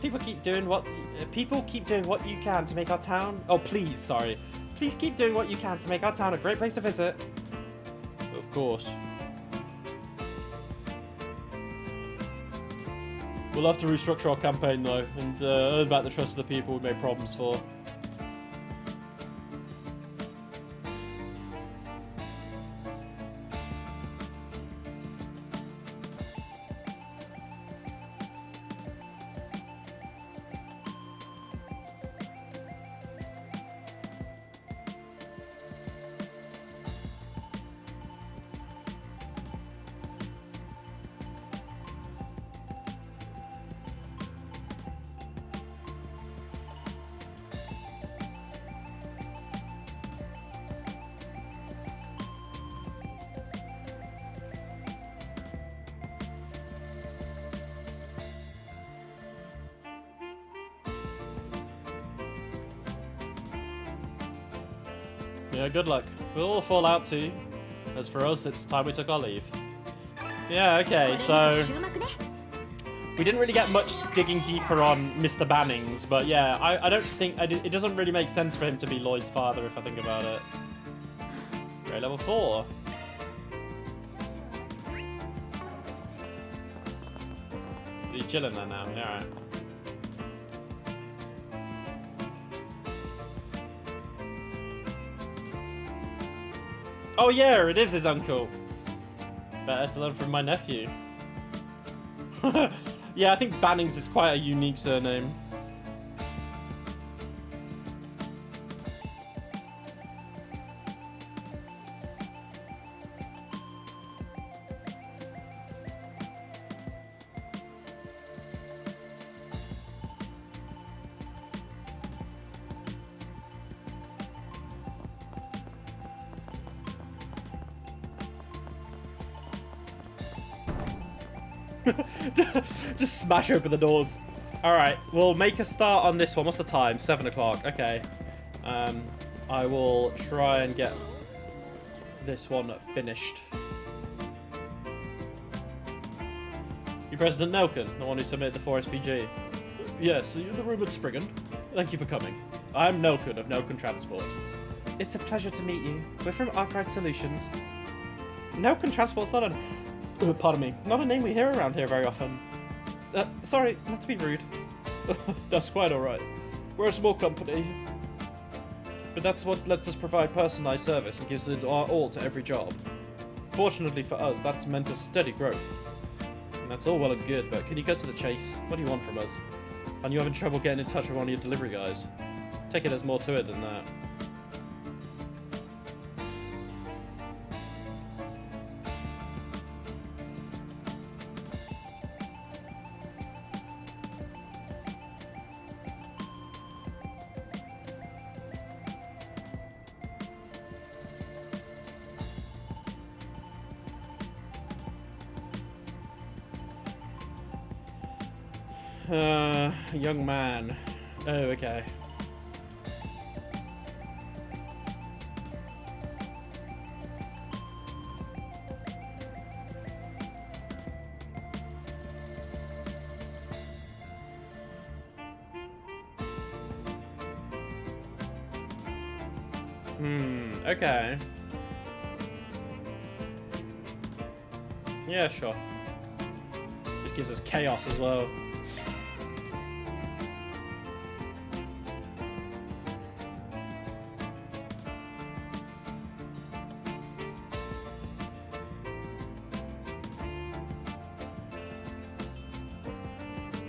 People keep doing what you can to make our town. Oh, please, sorry. Please keep doing what you can to make our town a great place to visit. Of course. We'll have to restructure our campaign though, and earn back the trust of the people we made problems for. Yeah, good luck. We'll all fall out too. As for us, it's time we took our leave. Yeah, okay, so... we didn't really get much digging deeper on Mr. Bannings, but yeah, I don't think... it doesn't really make sense for him to be Lloyd's father, if I think about it. Grade level 4. Are you chilling there now? Yeah, alright. Oh yeah, it is his uncle. Better to learn from my nephew. Yeah, I think Bannings is quite a unique surname. Just smash open the doors. Alright, we'll make a start on this one. What's the time? 7 o'clock. Okay. I will try and get this one finished. You President Nelkin, the one who submitted the 4SPG? Yes, you're the rumoured Spriggan. Thank you for coming. I'm Nelkin of Nelkin Transport. It's a pleasure to meet you. We're from Arkwright Solutions. Nelkin Transport's not a... pardon me. Not a name we hear around here very often. Sorry, not to be rude. That's quite alright. We're a small company. But that's what lets us provide personalised service and gives it our all to every job. Fortunately for us, that's meant a steady growth. And that's all well and good, but can you go to the chase? What do you want from us? Are you having trouble getting in touch with one of your delivery guys? Take it there's more to it than that. Young man. Oh, okay. Okay. Yeah, sure. This gives us chaos as well.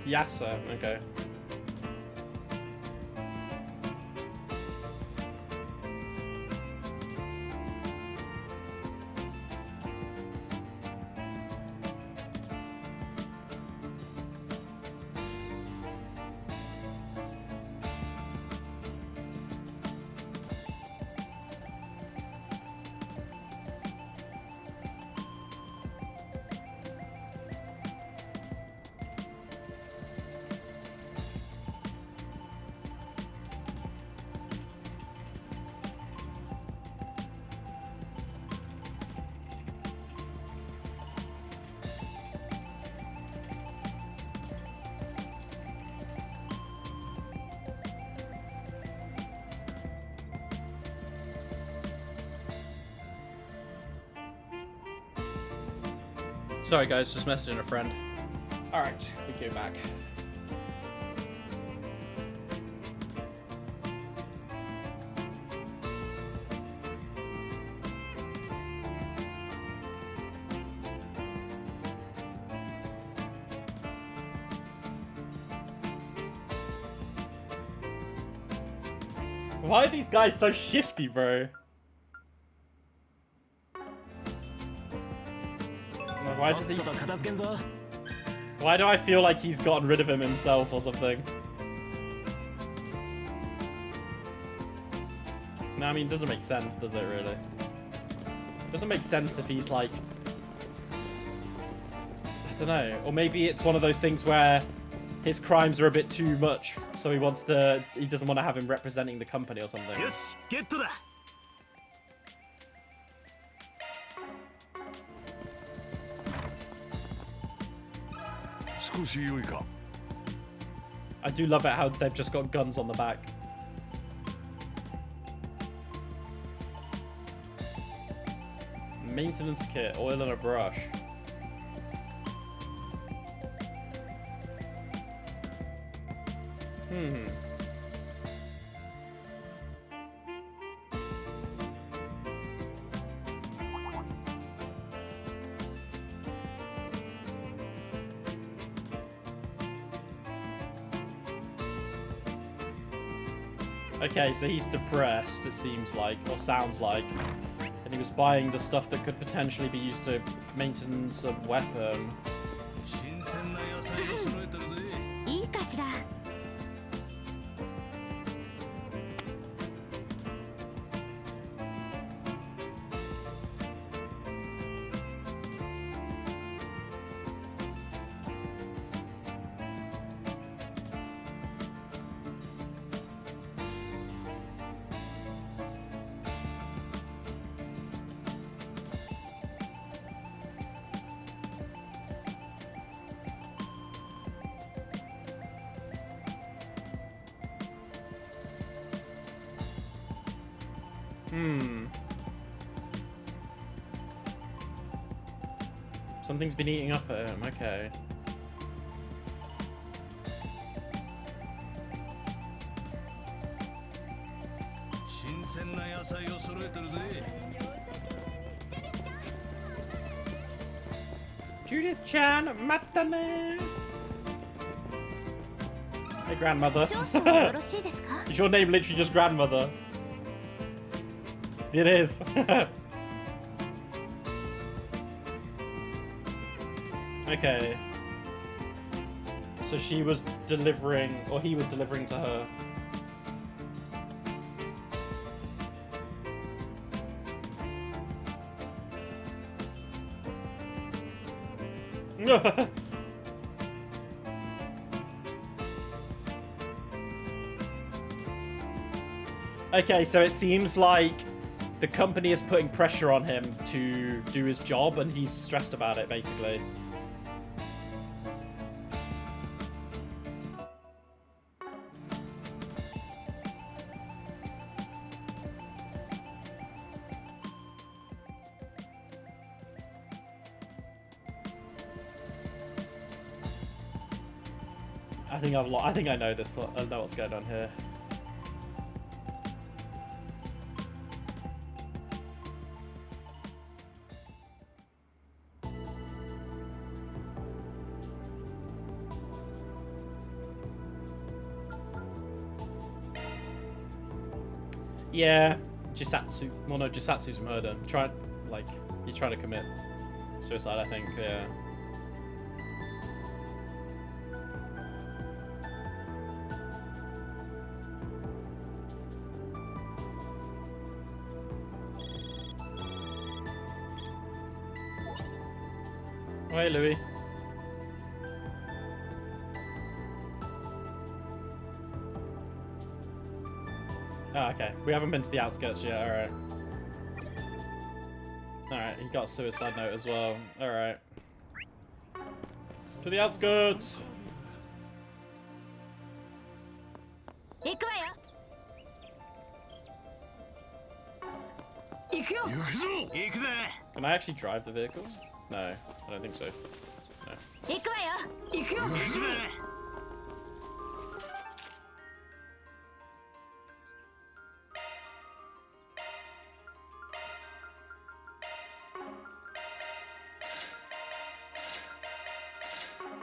Yasa, okay. Sorry guys, just messaging a friend. Alright, we go back. Why are these guys so shifty, bro? Why does he... Why do I feel like he's gotten rid of him himself or something? No, I mean, it doesn't make sense, does it, really? It doesn't make sense if he's like... I don't know. Or maybe it's one of those things where his crimes are a bit too much, so he wants to... He doesn't want to have him representing the company or something. I do love it how they've just got guns on the back. Maintenance kit, oil and a brush. Okay, so he's depressed, it seems like, or sounds like. And he was buying the stuff that could potentially be used to maintenance a weapon. いいかしら。 Something's been eating up at him, okay. Judith-chan, matane! Hey, grandmother. 少々よろしいですか？ Is your name literally just grandmother? It is. Okay. So she was delivering, or he was delivering to her. Okay, so it seems like the company is putting pressure on him to do his job, and he's stressed about it, basically. I think I know this one. I know what's going on here. Yeah, Jisatsu. Well, no, Jisatsu's murder. He's trying to commit suicide, I think. Yeah. Oh, hey, Louis. Oh, okay. We haven't been to the outskirts yet, alright. Alright, he got a suicide note as well. Alright. To the outskirts! 行くわよ。行くよ。行くぜ。 Can I actually drive the vehicle? No, I don't think so. No. 行くわよ。行くよ。行くぜ。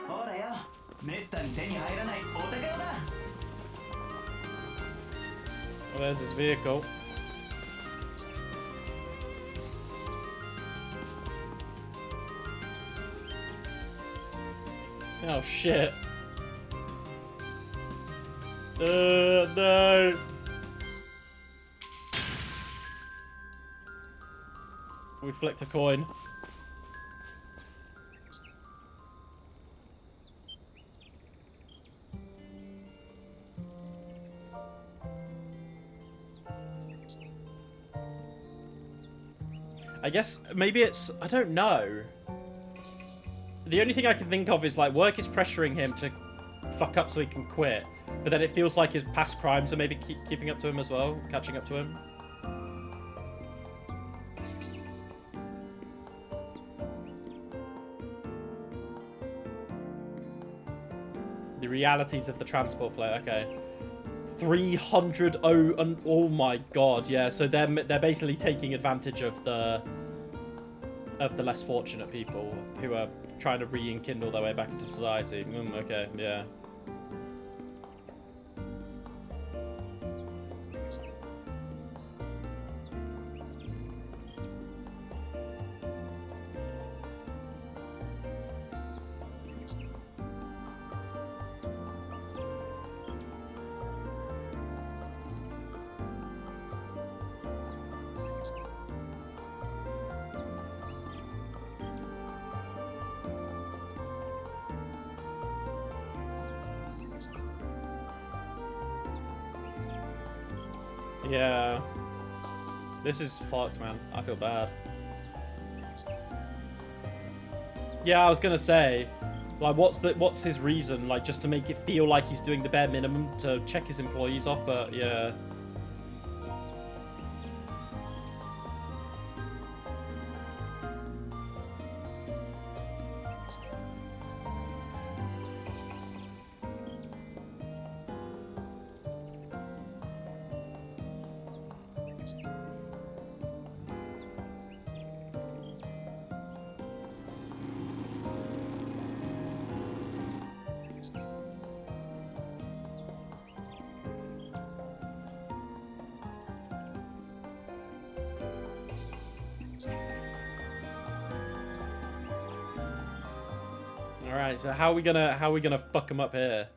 ほらよ、めったに手に入らないお宝だ。 Well, there's his vehicle. Oh shit. No. We flicked a coin. I guess maybe it's, I don't know. The only thing I can think of is like work is pressuring him to fuck up so he can quit, but then it feels like his past crimes are maybe keeping up to him as well, catching up to him. The realities of the transport play. Okay. 300 oh my god, yeah, so they're basically taking advantage of the less fortunate people who are trying to rekindle their way back into society. Okay, yeah. Yeah. This is fucked, man. I feel bad. Yeah, I was gonna say, like, what's his reason? Like, just to make it feel like he's doing the bare minimum to check his employees off, but yeah. Alright, so how are we gonna fuck him up here?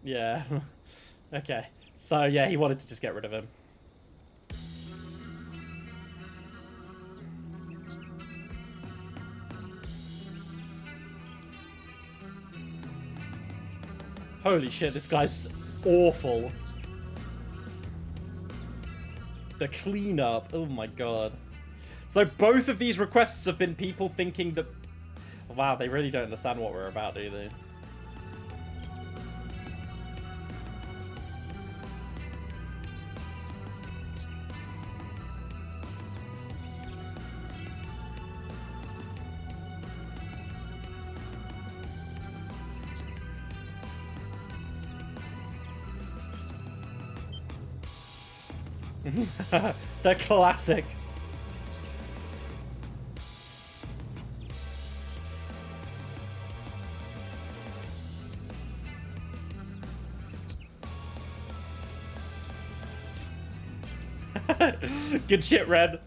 Yeah. Okay. So yeah, he wanted to just get rid of him. Holy shit, this guy's awful. The cleanup. Oh my god. So both of these requests have been people thinking that... Wow, they really don't understand what we're about, do they? The classic. Good shit, Red.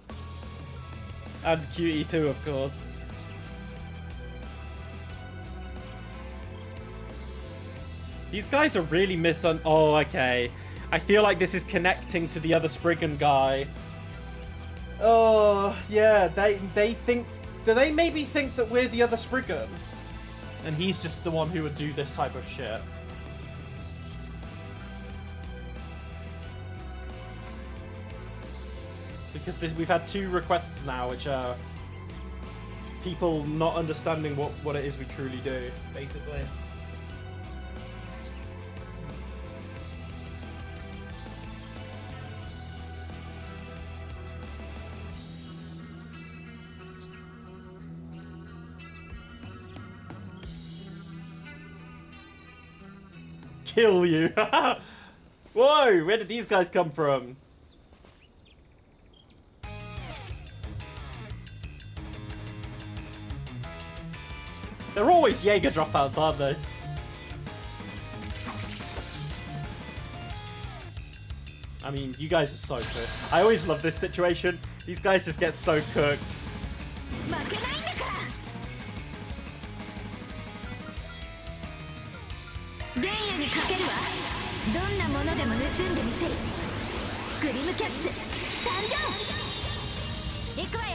And QE too, of course. These guys are really Oh, okay. I feel like this is connecting to the other Spriggan guy. Oh, yeah, they think... Do they maybe think that we're the other Spriggan? And he's just the one who would do this type of shit. Because we've had 2 requests now, which are people not understanding what it is we truly do, basically. Kill you. Whoa, where did these guys come from? They're always Jaeger dropouts, aren't they? I mean, you guys are so cooked. I always love this situation. These guys just get so cooked. グリムキャッツ参上。行くわよ。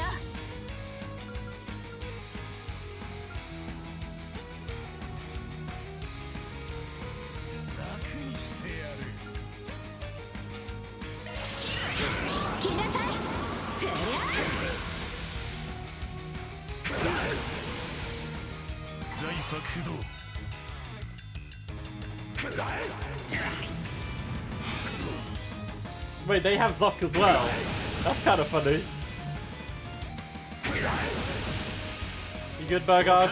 来なさい。てりゃ財波駆動 Wait, they have Zoc as well. That's kind of funny. You good, Burgard?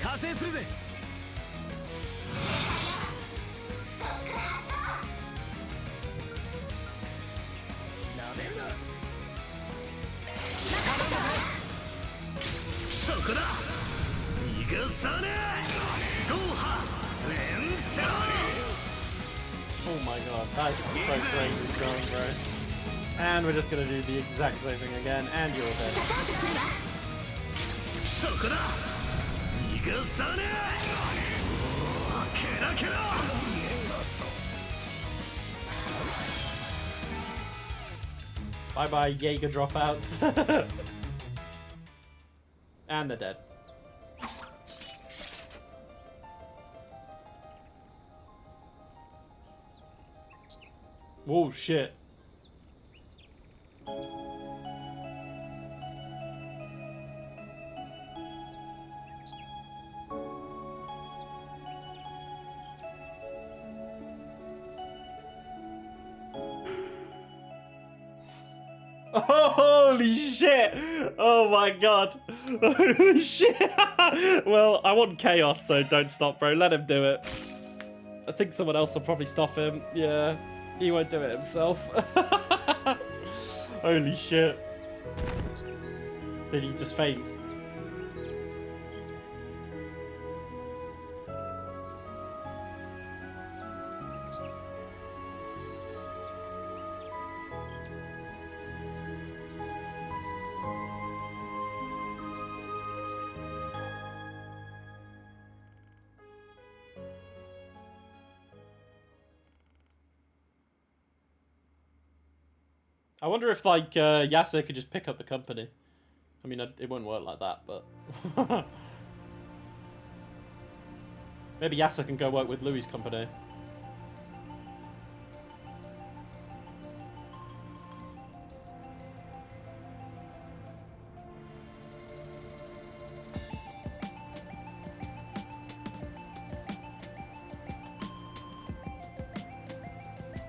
加勢するぜ。そこだ逃がさねえゴーハ連射 Oh my god, that's so crazy strong, bro. And we're just gonna do the exact same thing again, and you're dead. そこだ逃がさねえケラケラ Bye bye, Jaeger dropouts. And they're dead. Whoa, shit. Holy shit! Oh my god! Holy shit! Well, I want chaos, so don't stop, bro. Let him do it. I think someone else will probably stop him. Yeah, he won't do it himself. Holy shit! Did he just faint? I wonder if, like, Yasuo could just pick up the company. I mean, it wouldn't work like that, but... Maybe Yasuo can go work with Louis' company.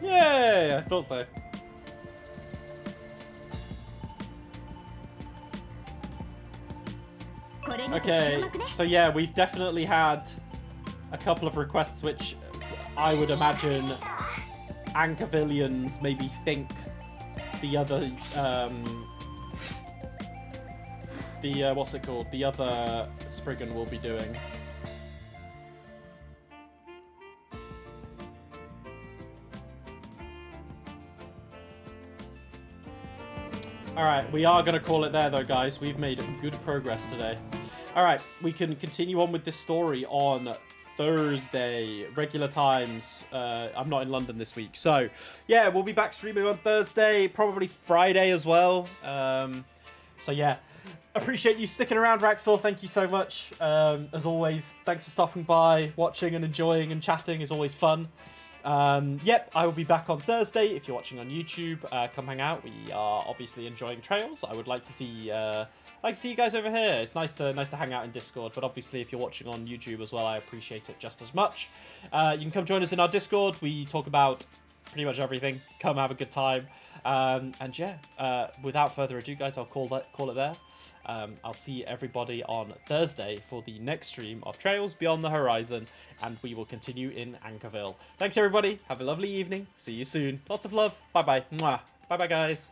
Yay! I thought so. Okay, so yeah, we've definitely had a couple of requests which I would imagine Anchorvillians maybe think the other, what's it called? The other Spriggan will be doing. Alright, we are going to call it there though, guys. We've made good progress today. Alright, we can continue on with this story on Thursday, regular times. I'm not in London this week. So, yeah, we'll be back streaming on Thursday, probably Friday as well. So, yeah, appreciate you sticking around, Raxel. Thank you so much. As always, thanks for stopping by, watching and enjoying and chatting is always fun. Yep, I will be back on Thursday. If you're watching on YouTube, come hang out. We are obviously enjoying Trails. I would like to see you guys over here. It's nice to hang out in Discord, but obviously if you're watching on YouTube as well, I appreciate it just as much. You can come join us in our Discord. We talk about pretty much everything. Come have a good time. And yeah, without further ado, guys, I'll call it there. I'll see everybody on Thursday for the next stream of Trails Beyond the Horizon, and we will continue in Anchorville. Thanks, everybody. Have a lovely evening. See you soon. Lots of love. Bye-bye. Mwah. Bye-bye, guys.